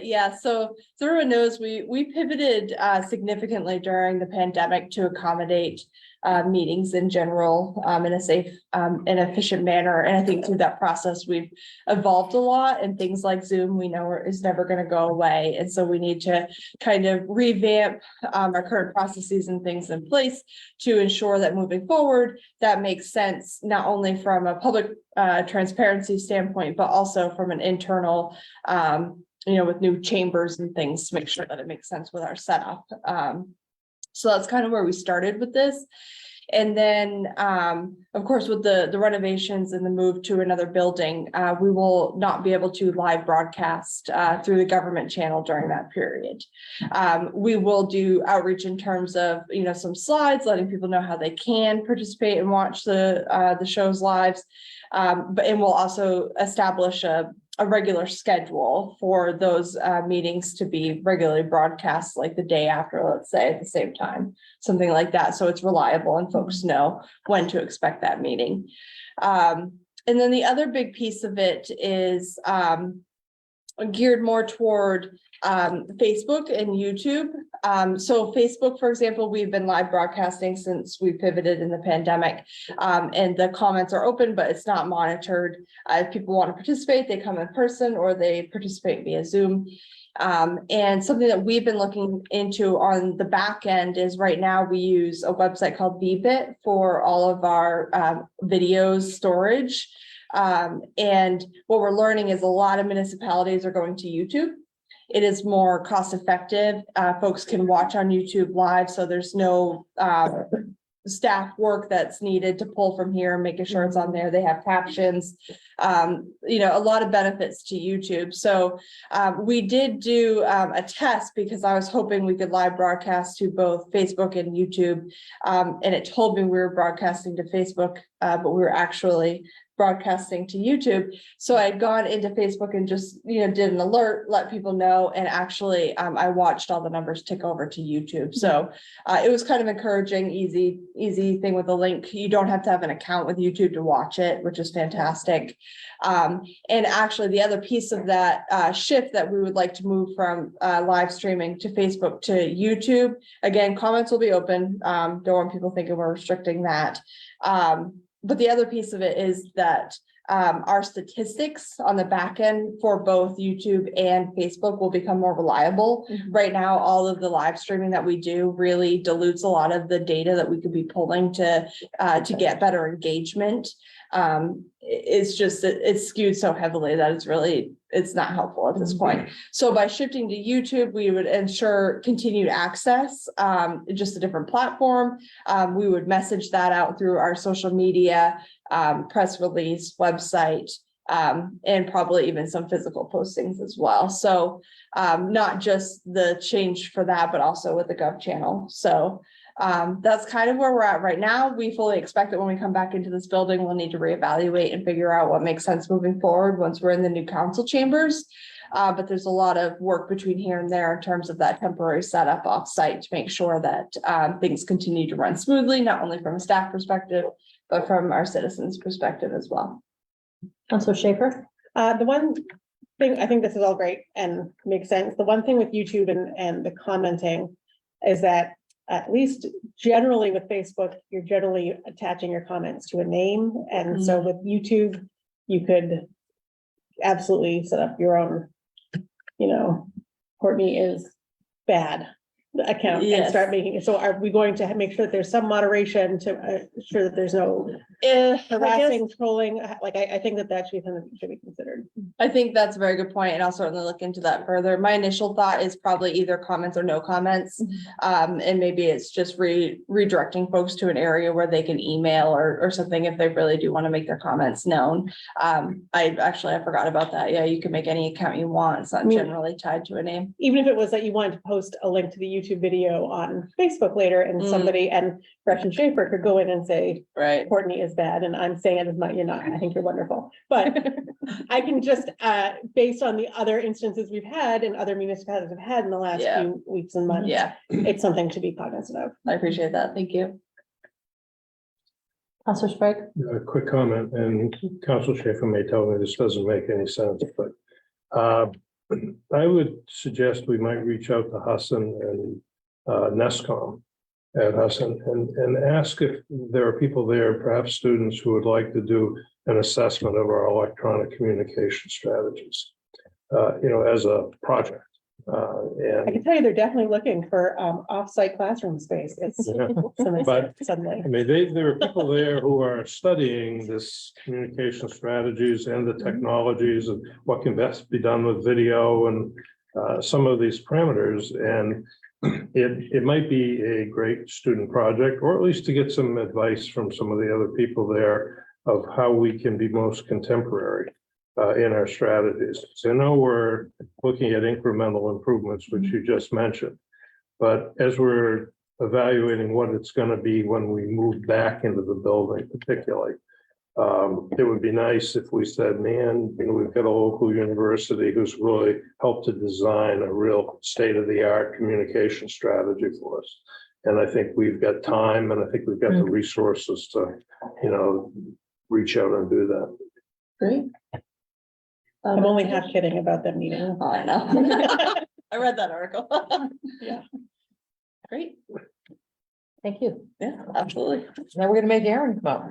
Yeah, so everyone knows we pivoted significantly during the pandemic to accommodate meetings in general in a safe and efficient manner. And I think through that process, we've evolved a lot, and things like Zoom, we know is never going to go away. And so we need to kind of revamp our current processes and things in place to ensure that moving forward, that makes sense, not only from a public transparency standpoint, but also from an internal, with new chambers and things to make sure that it makes sense with our setup. So that's kind of where we started with this. And then, of course, with the renovations and the move to another building, we will not be able to live broadcast through the government channel during that period. We will do outreach in terms of, some slides, letting people know how they can participate and watch the shows live. And we'll also establish a regular schedule for those meetings to be regularly broadcast, like the day after, let's say, at the same time, something like that. So it's reliable and folks know when to expect that meeting. And then the other big piece of it is geared more toward Facebook and YouTube. So Facebook, for example, we've been live broadcasting since we pivoted in the pandemic, and the comments are open, but it's not monitored. If people want to participate, they come in person or they participate via Zoom. And something that we've been looking into on the back end is right now we use a website called Vbit for all of our videos storage. And what we're learning is a lot of municipalities are going to YouTube. it is more cost effective. Folks can watch on YouTube live, so there's no staff work that's needed to pull from here, making sure it's on there. They have captions, a lot of benefits to YouTube. So we did do a test because I was hoping we could live broadcast to both Facebook and YouTube. And it told me we were broadcasting to Facebook, but we were actually broadcasting to YouTube. So I had gone into Facebook and just, did an alert, let people know. And actually, I watched all the numbers tick over to YouTube. So it was kind of encouraging, easy thing with the link. You don't have to have an account with YouTube to watch it, which is fantastic. And actually the other piece of that shift that we would like to move from live streaming to Facebook to YouTube. Again, comments will be open. Don't want people thinking we're restricting that. But the other piece of it is that our statistics on the back end for both YouTube and Facebook will become more reliable. Right now, all of the live streaming that we do really dilutes a lot of the data that we could be pulling to get better engagement. It's skewed so heavily that it's not helpful at this point. So by shifting to YouTube, we would ensure continued access, just a different platform. We would message that out through our social media, press release, website, and probably even some physical postings as well. So not just the change for that, but also with the Gov channel. So that's kind of where we're at right now. We fully expect that when we come back into this building, we'll need to reevaluate and figure out what makes sense moving forward once we're in the new council chambers. But there's a lot of work between here and there in terms of that temporary setup offsite to make sure that things continue to run smoothly, not only from a staff perspective, but from our citizens' perspective as well. Councilor Schaefer? The one thing, I think this is all great and makes sense. The one thing with YouTube and the commenting is that at least generally with Facebook, you're generally attaching your comments to a name. And so with YouTube, you could absolutely set up your own, Courtney is bad account and Yes. start making it. So are we going to make sure that there's some moderation to ensure that there's no harassing, trolling? Like, I think that should be considered. I think that's a very good point, and I'll certainly look into that further. My initial thought is probably either comments or no comments. And maybe it's just redirecting folks to an area where they can email or something if they really do want to make their comments known. I forgot about that. Yeah, you can make any account you want. It's not generally tied to a name. Even if it was that you wanted to post a link to the YouTube video on Facebook later and somebody and Gretchen Schaefer could go in and say, Right. Courtney is bad, and I'm saying it is not, you're not, I think you're wonderful. But I can just, based on the other instances we've had and other municipalities have had in the last Yeah. few weeks and months. Yeah, It's something to be cognizant of. I appreciate that. Thank you. Councilor Sprague? A quick comment, and Council Schaefer may tell me this doesn't make any sense, but I would suggest we might reach out to Hassan and NESCOM at Hassan and ask if there are people there, perhaps students, who would like to do an assessment of our electronic communication strategies, as a project. I can tell you, they're definitely looking for off-site classroom space. It's But- suddenly. I mean, there are people there who are studying this communication strategies and the technologies and what can best be done with video and some of these parameters. And it might be a great student project, or at least to get some advice from some of the other people there of how we can be most contemporary in our strategies. So I know we're looking at incremental improvements, which you just mentioned. But as we're evaluating what it's going to be when we move back into the building particularly, it would be nice if we said, man, we've got a local university who's really helped to design a real state-of-the-art communication strategy for us. And I think we've got time, and I think we've got the resources to, reach out and do that. Great. I'm only half kidding about them meeting. Oh, I know. I read that article. Yeah. Great. Thank you. Yeah, absolutely. Now we're gonna make Aaron come up.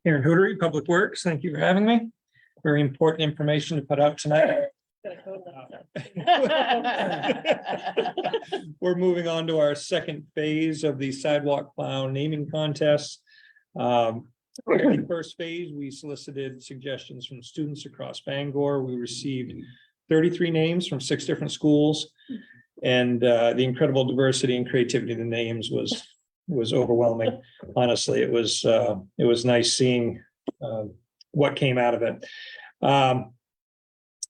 Aaron Hootery, Public Works, thank you for having me. Very important information to put out tonight. We're moving on to our second phase of the sidewalk plow naming contest. In the first phase, we solicited suggestions from students across Bangor. We received 33 names from 6 different schools. And the incredible diversity and creativity of the names was overwhelming. Honestly, it was nice seeing what came out of it.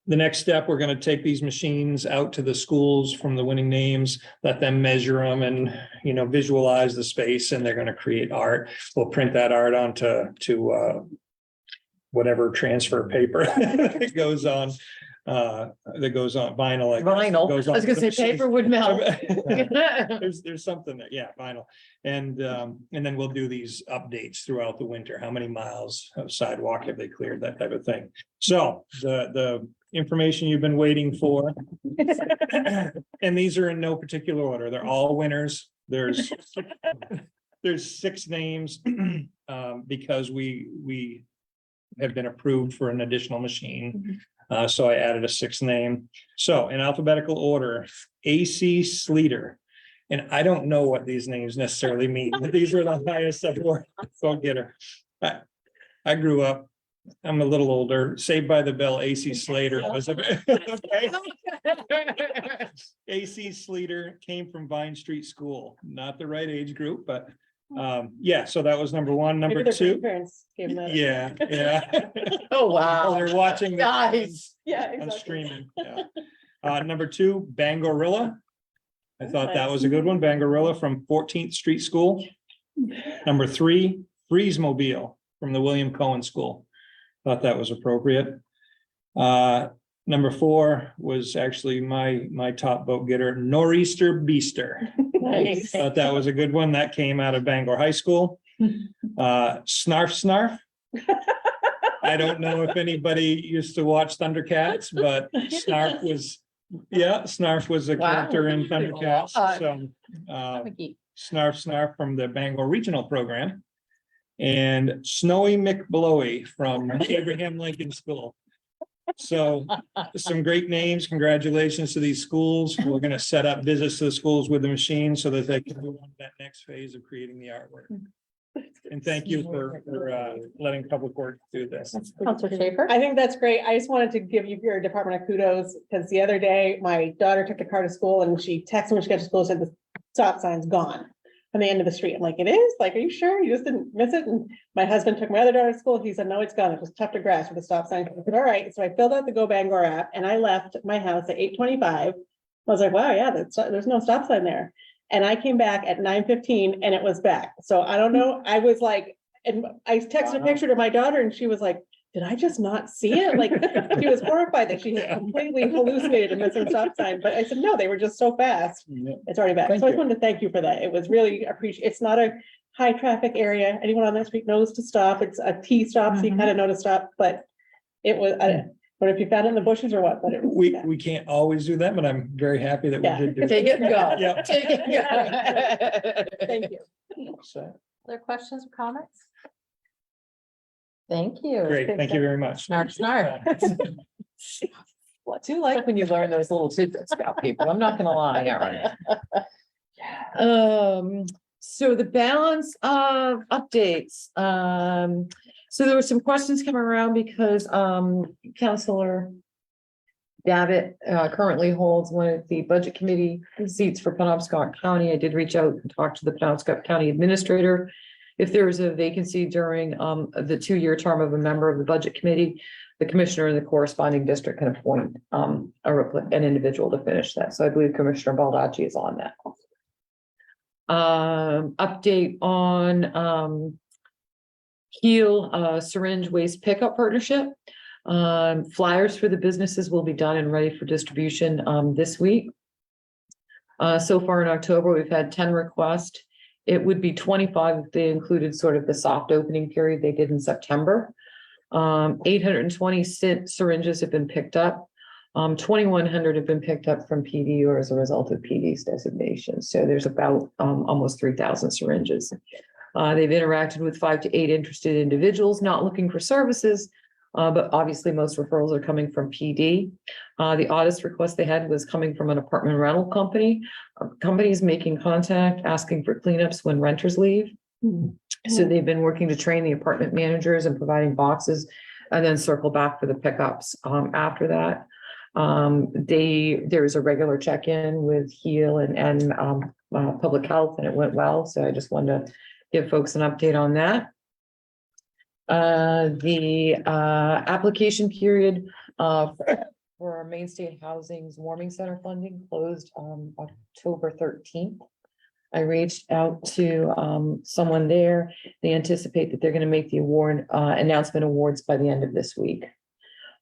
The next step, we're going to take these machines out to the schools from the winning names, let them measure them and, visualize the space, and they're going to create art. We'll print that art onto whatever transfer paper that goes on vinyl. I guess. Vinyl. Goes I on was gonna say the machine. paper would melt. There's something that, vinyl. And then we'll do these updates throughout the winter. How many miles of sidewalk have they cleared, that type of thing. So the information you've been waiting for. And these are in no particular order. They're all winners. There's 6 names because we have been approved for an additional machine. So I added a 6th name. So in alphabetical order, AC Sleater. And I don't know what these names necessarily mean, but these are the highest award. Go get her. I grew up, I'm a little older. Saved by the Bell, AC Slater was a okay. AC Sleater came from Vine Street School, not the right age group, but so that was number 1. Number Maybe their 2. grandparents gave them that. Yeah. Oh, Oh, wow. they're watching this Guys. Yeah, on exactly. streaming. Yeah. Number 2, Bangorilla. I thought that was a good one. Bangorilla from 14th Street School. Number 3, Freezemobile from the William Cohen School. Thought that was appropriate. Number 4 was actually my top vote getter, Nor'easter Beaster. Nice. Thought that was a good one. That came out of Bangor High School. Snarf Snarf. I don't know if anybody used to watch Thundercats, but Snarf was a Wow. character in Thundercats. So I'm a geek. Snarf Snarf from the Bangor Regional Program. And Snowy McBlowy from Abraham Lincoln School. So some great names. Congratulations to these schools. We're going to set up visits to the schools with the machine so that they can move on to that next phase of creating the artwork. And thank you for letting Public Works do this. Counselor Schaefer? I think that's great. I just wanted to give you your department of kudos, because the other day, my daughter took the car to school and she texted me when she got to school, said the stop sign's gone on the end of the street. I'm like, it is? Like, are you sure? You just didn't miss it? And my husband took my other daughter to school. He said, no, it's gone. It was tough to grass with the stop sign. I said, all right. So I filled out the Go Bangor app and I left my house at 8:25. I was like, wow, yeah, there's no stop sign there. And I came back at 9:15 and it was back. So I don't know. I was like, and I texted a picture to my daughter and she was like, did I just not see it? Like, she was horrified that she had completely hallucinated a missing stop sign. But I said, no, they were just so fast. It's already back. Thank So I just you. wanted to thank you for that. It was really appreciated. It's not a high traffic area. Anyone on that street knows to stop. It's a T stop, so you kind of know to stop, but it was, I don't know if you found it in the bushes or what, but it was. We can't always do that, but I'm very happy that we Yeah. did do Take it and go. Yeah. Take it and go. Thank you. So, Other questions or comments? Thank you. great, thank you very much. Snarf, snarf. What do you like when you learn those little tidbits about people? I'm not gonna lie, Erin. So the balance of updates, so there were some questions coming around because, Counselor Davitt, currently holds one of the budget committee seats for Penobscot County. I did reach out and talk to the Penobscot County Administrator. If there is a vacancy during, the 2-year term of a member of the budget committee, the commissioner in the corresponding district can appoint, an individual to finish that. So I believe Commissioner Baldacci is on that. Update on, Heal, syringe waste pickup partnership. Flyers for the businesses will be done and ready for distribution, this week. So far in October, we've had 10 requests. It would be 25 if they included sort of the soft opening period they did in September. 820 syringes have been picked up. 2,100 have been picked up from PD or as a result of PD's designation. So there's about almost 3,000 syringes. They've interacted with 5 to 8 interested individuals not looking for services, but obviously most referrals are coming from PD. The oddest request they had was coming from an apartment rental company. Companies making contact, asking for cleanups when renters leave. So they've been working to train the apartment managers and providing boxes and then circle back for the pickups after that. There's a regular check-in with Heal and Public Health, and it went well. So I just wanted to give folks an update on that. The application period for our Main State Housing's Warming Center funding closed on October 13th. I reached out to someone there. They anticipate that they're going to make the award announcement awards by the end of this week.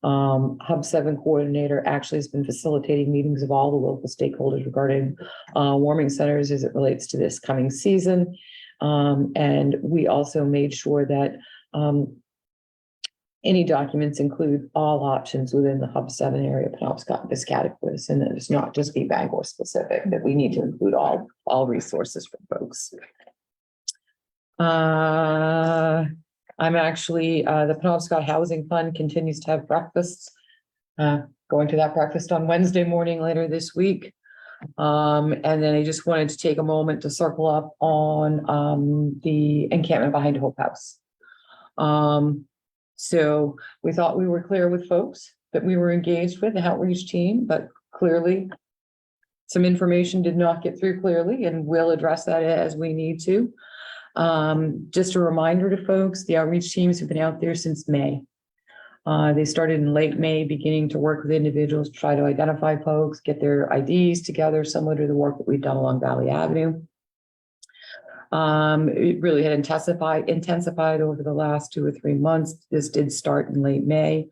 Hub 7 coordinator actually has been facilitating meetings of all the local stakeholders regarding warming centers as it relates to this coming season. And we also made sure that any documents include all options within the Hub 7 area, Penobscot, Piscataquis, and that it's not just be Bangor specific, that we need to include all resources for folks. I'm actually, the Penobscot Housing Fund continues to have breakfasts. Going to that breakfast on Wednesday morning later this week. And then I just wanted to take a moment to circle up on the encampment behind Hope House. So we thought we were clear with folks that we were engaged with the outreach team, but clearly some information did not get through clearly, and we'll address that as we need to. Just a reminder to folks, the outreach teams have been out there since May. They started in late May, beginning to work with individuals, try to identify folks, get their IDs together, similar to the work that we've done along Valley Avenue. It really had intensified over the last 2 or 3 months. This did start in late May.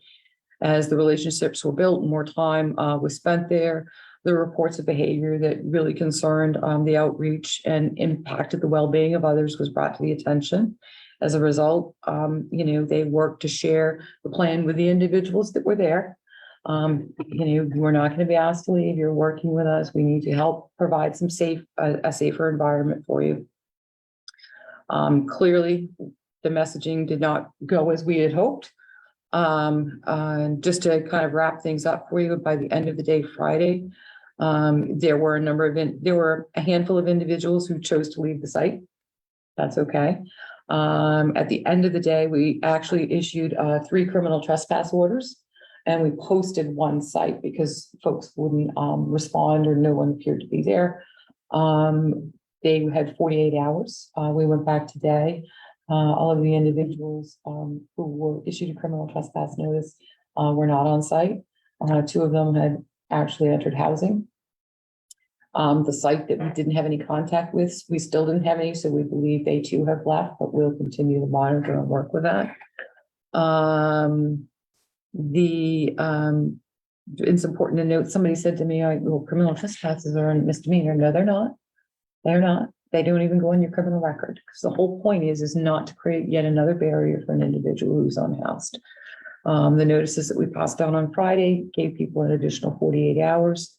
As the relationships were built, more time was spent there. The reports of behavior that really concerned the outreach and impacted the well-being of others was brought to the attention. As a result, they worked to share the plan with the individuals that were there. We're not going to be asked to leave. You're working with us. We need to help provide a safer environment for you. Clearly, the messaging did not go as we had hoped. Just to kind of wrap things up for you, by the end of the day, Friday, there were a handful of individuals who chose to leave the site. That's okay. At the end of the day, we actually issued 3 criminal trespass orders, and we posted 1 site because folks wouldn't respond or no one appeared to be there. They had 48 hours. We went back today. All of the individuals who were issued a criminal trespass notice were not on site. 2 of them had actually entered housing. The site that we didn't have any contact with, we still didn't have any, so we believe they too have left, but we'll continue to monitor and work with that. It's important to note, somebody said to me, well, criminal trespasses are a misdemeanor. No, they're not. They're not. They don't even go on your criminal record. Because the whole point is not to create yet another barrier for an individual who's unhoused. The notices that we passed out on Friday gave people an additional 48 hours.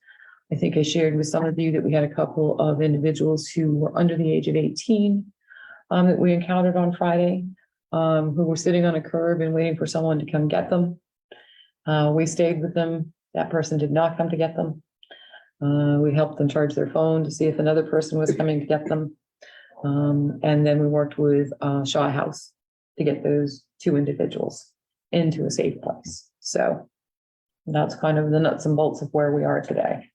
I think I shared with some of you that we had a couple of individuals who were under the age of 18 that we encountered on Friday, who were sitting on a curb and waiting for someone to come get them. We stayed with them. That person did not come to get them. We helped them charge their phone to see if another person was coming to get them. And then we worked with Shaw House to get those 2 individuals into a safe place. So that's kind of the nuts and bolts of where we are today.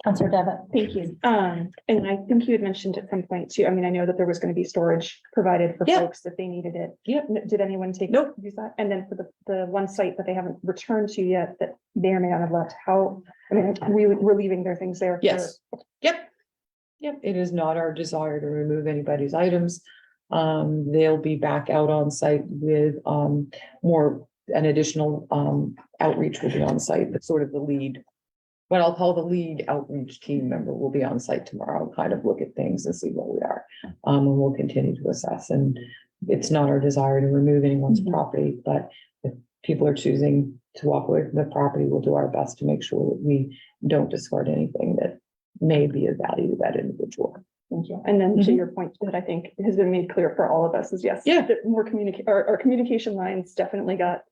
Councilor Devitt. Thank you. And I think you had mentioned at some point too, I mean, I know that there was going to be storage provided for Yeah. folks if they needed it. Yeah. Did anyone take? Nope. Use that? And then for the 1 site that they haven't returned to yet, that may or may not have left, we're leaving their things there. Yes. Yep. It is not our desire to remove anybody's items. They'll be back out on site with an additional outreach will be on site, but sort of the lead. What I'll call the lead outreach team member will be on site tomorrow, kind of look at things and see where we are. And we'll continue to assess. And it's not our desire to remove anyone's property, but if people are choosing to walk away from the property, we'll do our best to make sure that we don't discard anything that may be of value to that individual. Thank you. And then to your point that I think has been made clear for all of us is yes. Yeah. That more our communication lines definitely got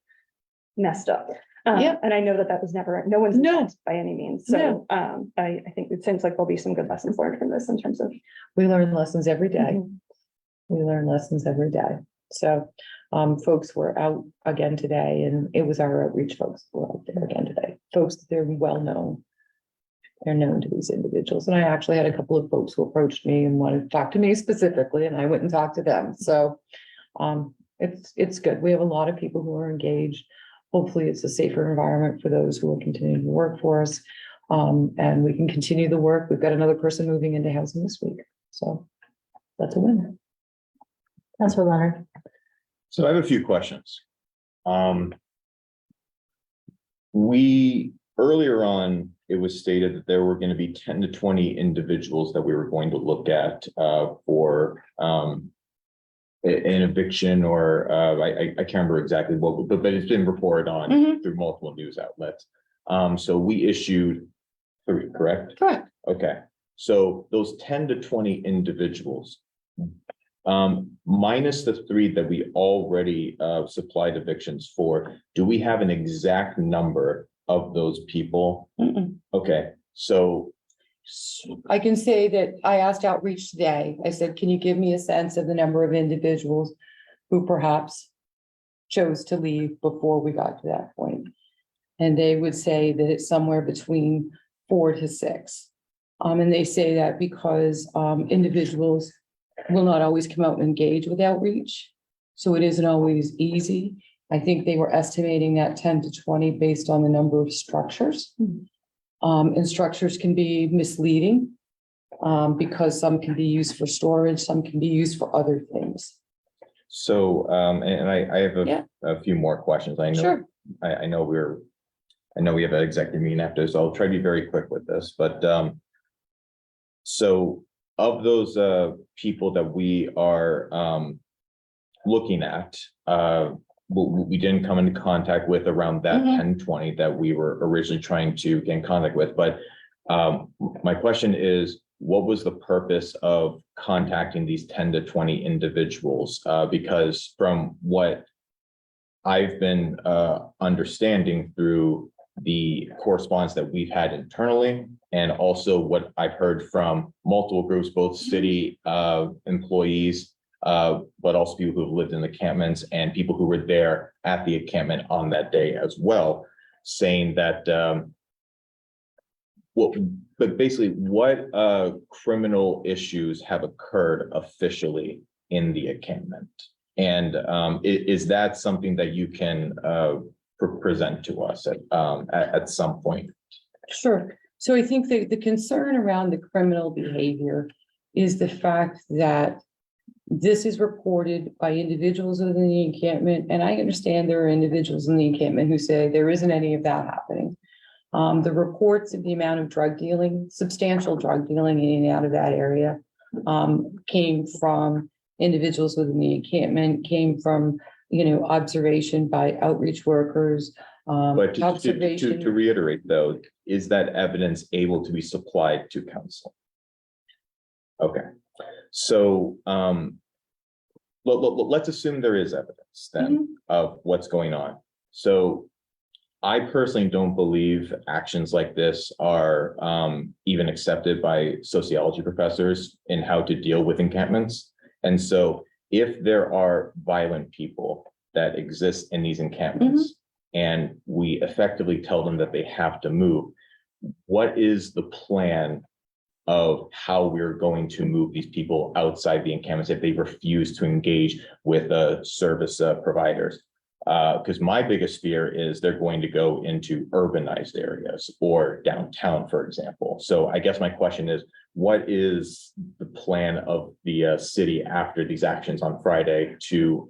messed up. And I know that was never, no one's intent by any means. So I think it seems like there'll be some good lessons learned from this in terms of. We learn lessons every day. We learn lessons every day. So folks were out again today, and it was our outreach folks who were out there again today. Folks, that they're well known. They're known to these individuals. And I actually had a couple of folks who approached me and wanted to talk to me specifically, and I went and talked to them. So it's good. We have a lot of people who are engaged. Hopefully it's a safer environment for those who will continue to work for us. And we can continue the work. We've got another person moving into housing this week. So that's a win. Councilor Leonard. So I have a few questions. We, earlier on, it was stated that there were going to be 10 to 20 individuals that we were going to look at for an eviction, or I can't remember exactly what, but it's been reported on through multiple news outlets. So we issued 3, correct? Correct. Okay, so those 10 to 20 individuals, minus the 3 that we already supplied evictions for, do we have an exact number of those people? Okay, so I can say that I asked outreach today. I said, can you give me a sense of the number of individuals who perhaps chose to leave before we got to that point? And they would say that it's somewhere between 4 to 6. And they say that because individuals will not always come out and engage with outreach. So it isn't always easy. I think they were estimating that 10 to 20 based on the number of structures. And structures can be misleading because some can be used for storage, some can be used for other things. so and I have Yeah. a few more questions. I know Sure. I know we have an executive meeting after, so I'll try to be very quick with this, but so of those people that we are looking at, we didn't come into contact with around that 10-20 that we were originally trying to get in contact with, but my question is, what was the purpose of contacting these 10 to 20 individuals? Because from what I've been understanding through the correspondence that we've had internally, and also what I've heard from multiple groups, both city employees, but also people who have lived in the encampments and people who were there at the encampment on that day as well, saying that but basically what criminal issues have occurred officially in the encampment? And is that something that you can present to us at some point? Sure. So I think the concern around the criminal behavior is the fact that this is reported by individuals within the encampment. And I understand there are individuals in the encampment who say there isn't any of that happening. The reports of the amount of drug dealing, substantial drug dealing in and out of that area, came from individuals within the encampment, came from, observation by outreach workers. But Observation. to reiterate though, is that evidence able to be supplied to council? Okay, so let's assume there is evidence then of what's going on. So I personally don't believe actions like this are even accepted by sociology professors in how to deal with encampments. And so if there are violent people that exist in these encampments and we effectively tell them that they have to move, what is the plan of how we're going to move these people outside the encampments if they refuse to engage with service providers? Because my biggest fear is they're going to go into urbanized areas or downtown, for example. So I guess my question is, what is the plan of the city after these actions on Friday to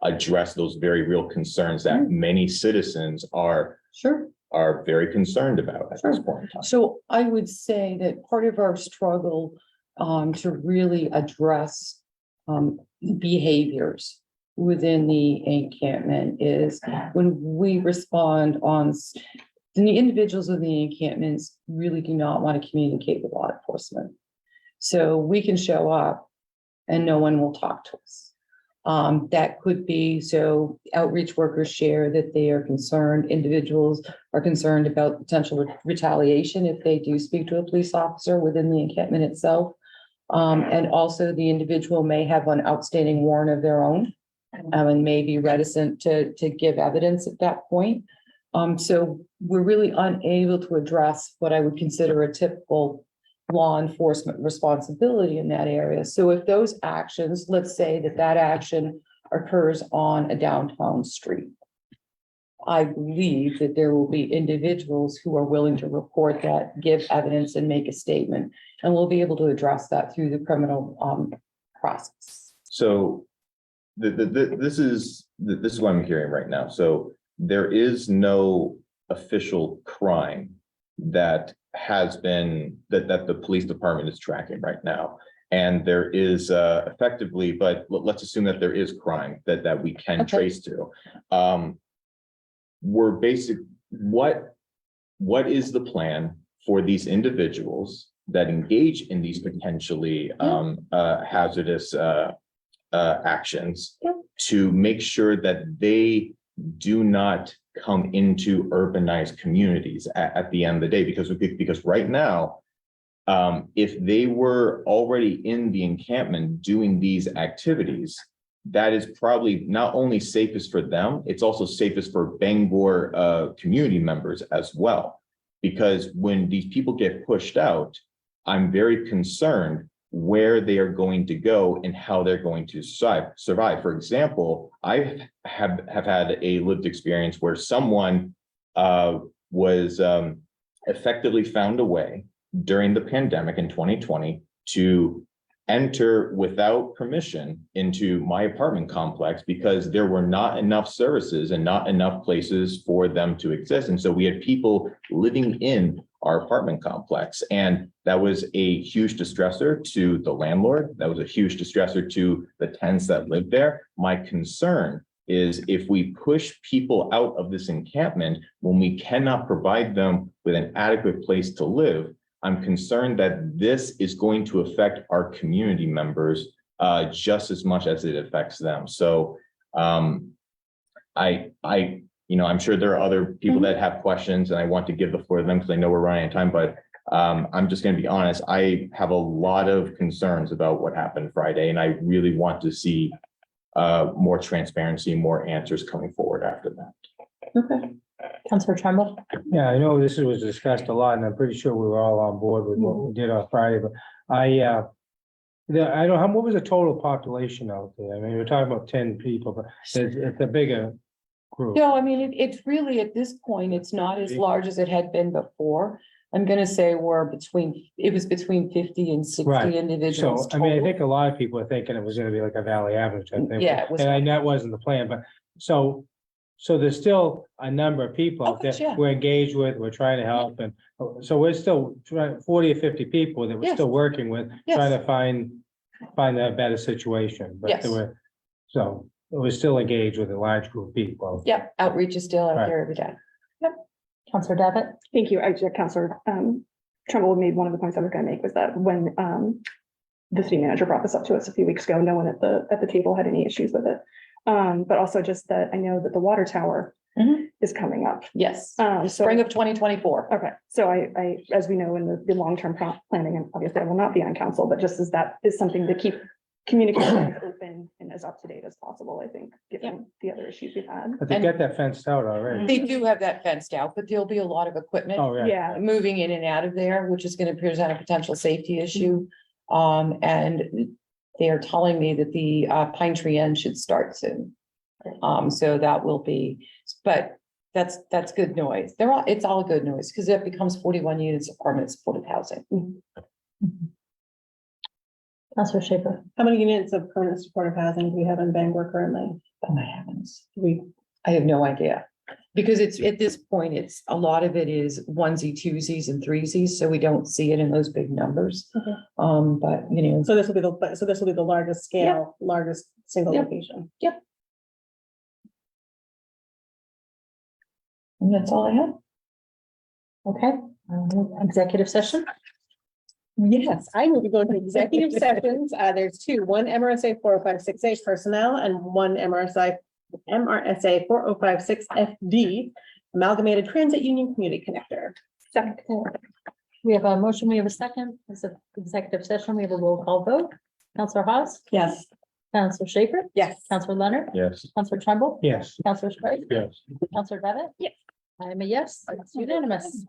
address those very real concerns that many citizens are very concerned about at this point in time? So I would say that part of our struggle to really address behaviors within the encampment is when we respond then the individuals in the encampments really do not want to communicate with law enforcement. So we can show up and no one will talk to us. That could be, so outreach workers share that they are concerned, individuals are concerned about potential retaliation if they do speak to a police officer within the encampment itself. And also the individual may have an outstanding warrant of their own. And may be reticent to give evidence at that point. So we're really unable to address what I would consider a typical law enforcement responsibility in that area. So if those actions, let's say that action occurs on a downtown street, I believe that there will be individuals who are willing to report that, give evidence and make a statement, and we'll be able to address that through the criminal process. So this is what I'm hearing right now. So there is no official crime that has been, that the police department is tracking right now. And there is effectively, but let's assume that there is crime that we can Okay. trace to. What is the plan for these individuals that engage in these potentially hazardous actions Yeah. to make sure that they do not come into urbanized communities at the end of the day? Because right now, if they were already in the encampment doing these activities, that is probably not only safest for them, it's also safest for Bangor community members as well. Because when these people get pushed out, I'm very concerned where they are going to go and how they're going to survive. For example, I have had a lived experience where someone was effectively found a way during the pandemic in 2020 to enter without permission into my apartment complex because there were not enough services and not enough places for them to exist. And so we had people living in our apartment complex, and that was a huge distressor to the landlord. That was a huge distressor to the tenants that lived there. My concern is if we push people out of this encampment when we cannot provide them with an adequate place to live, I'm concerned that this is going to affect our community members just as much as it affects them. So I'm sure there are other people that have questions, and I want to give the floor to them because I know we're running out of time, but I'm just going to be honest. I have a lot of concerns about what happened Friday, and I really want to see more transparency, more answers coming forward after that. Okay. Councilor Trumbull? Yeah, I know this was discussed a lot, and I'm pretty sure we were all on board with what we did on Friday, but I don't know, what was the total population out there? I mean, we're talking about 10 people, but it's a bigger group. No, I mean, it's really, at this point, it's not as large as it had been before. I'm gonna say it was between 50 and 60 Right. individuals. So, I mean, I total. think a lot of people are thinking it was gonna be like a Valley Avenue type thing. Yeah, it was. And I know that wasn't the plan, but so there's still a number of people out Oh, gosh, there yeah. we're engaged with, we're trying to help, and so we're still trying, 40 or 50 people that we're Yes. still working with, Yes. trying to find a better situation, but Yes. there were, so we're still engaged with a large group of people. Yep, outreach is still out Right. there every day. Councilor Devitt? Thank you. Councilor Trumbull made one of the points I was going to make was that when the city manager brought this up to us a few weeks ago, no one at the table had any issues with it. But also just that I know that the water tower Mhm. is coming up. Yes, So, spring of 2024. okay, so I, as we know in the long-term planning, and obviously I will not be on council, but just as that is something to keep communication open and as up to date as possible, I think, given the other issues we've had. But they And- got that fenced out already. They do have that fenced out, but there'll be a lot of equipment. Oh, yeah. Yeah, Moving in and out of there, which is gonna present a potential safety issue. And they are telling me that the Pine Tree Inn should start soon. So that will be, but that's good noise. It's all good noise, because it becomes 41 units of permanent supportive housing. Councilor Schaefer? How many units of permanent supportive housing do we have in Bangor currently? Oh, my heavens. We, I have no idea. Because it's, at this point, it's, a lot of it is onesie, twosies and threesies, so we don't see it in those big numbers. Okay. But, you know, so this will be the largest scale, largest single Yep. location. and that's all I have. Okay, executive session? Yes, I need to go into executive sessions. There's two, one MRSA 4056A personnel and one MRSA 4056 FD, Amalgamated Transit Union Community Connector. second. We have a motion, we have a second, it's an executive session, we have a roll call vote. Counselor Haas, Yes. Counselor Schaefer, Yes. Counselor Leonard, Yes. Counselor Trumbull, Yes. Counselor Sprague, Yes. Counselor Bennett. Yes. I am a yes, it's unanimous.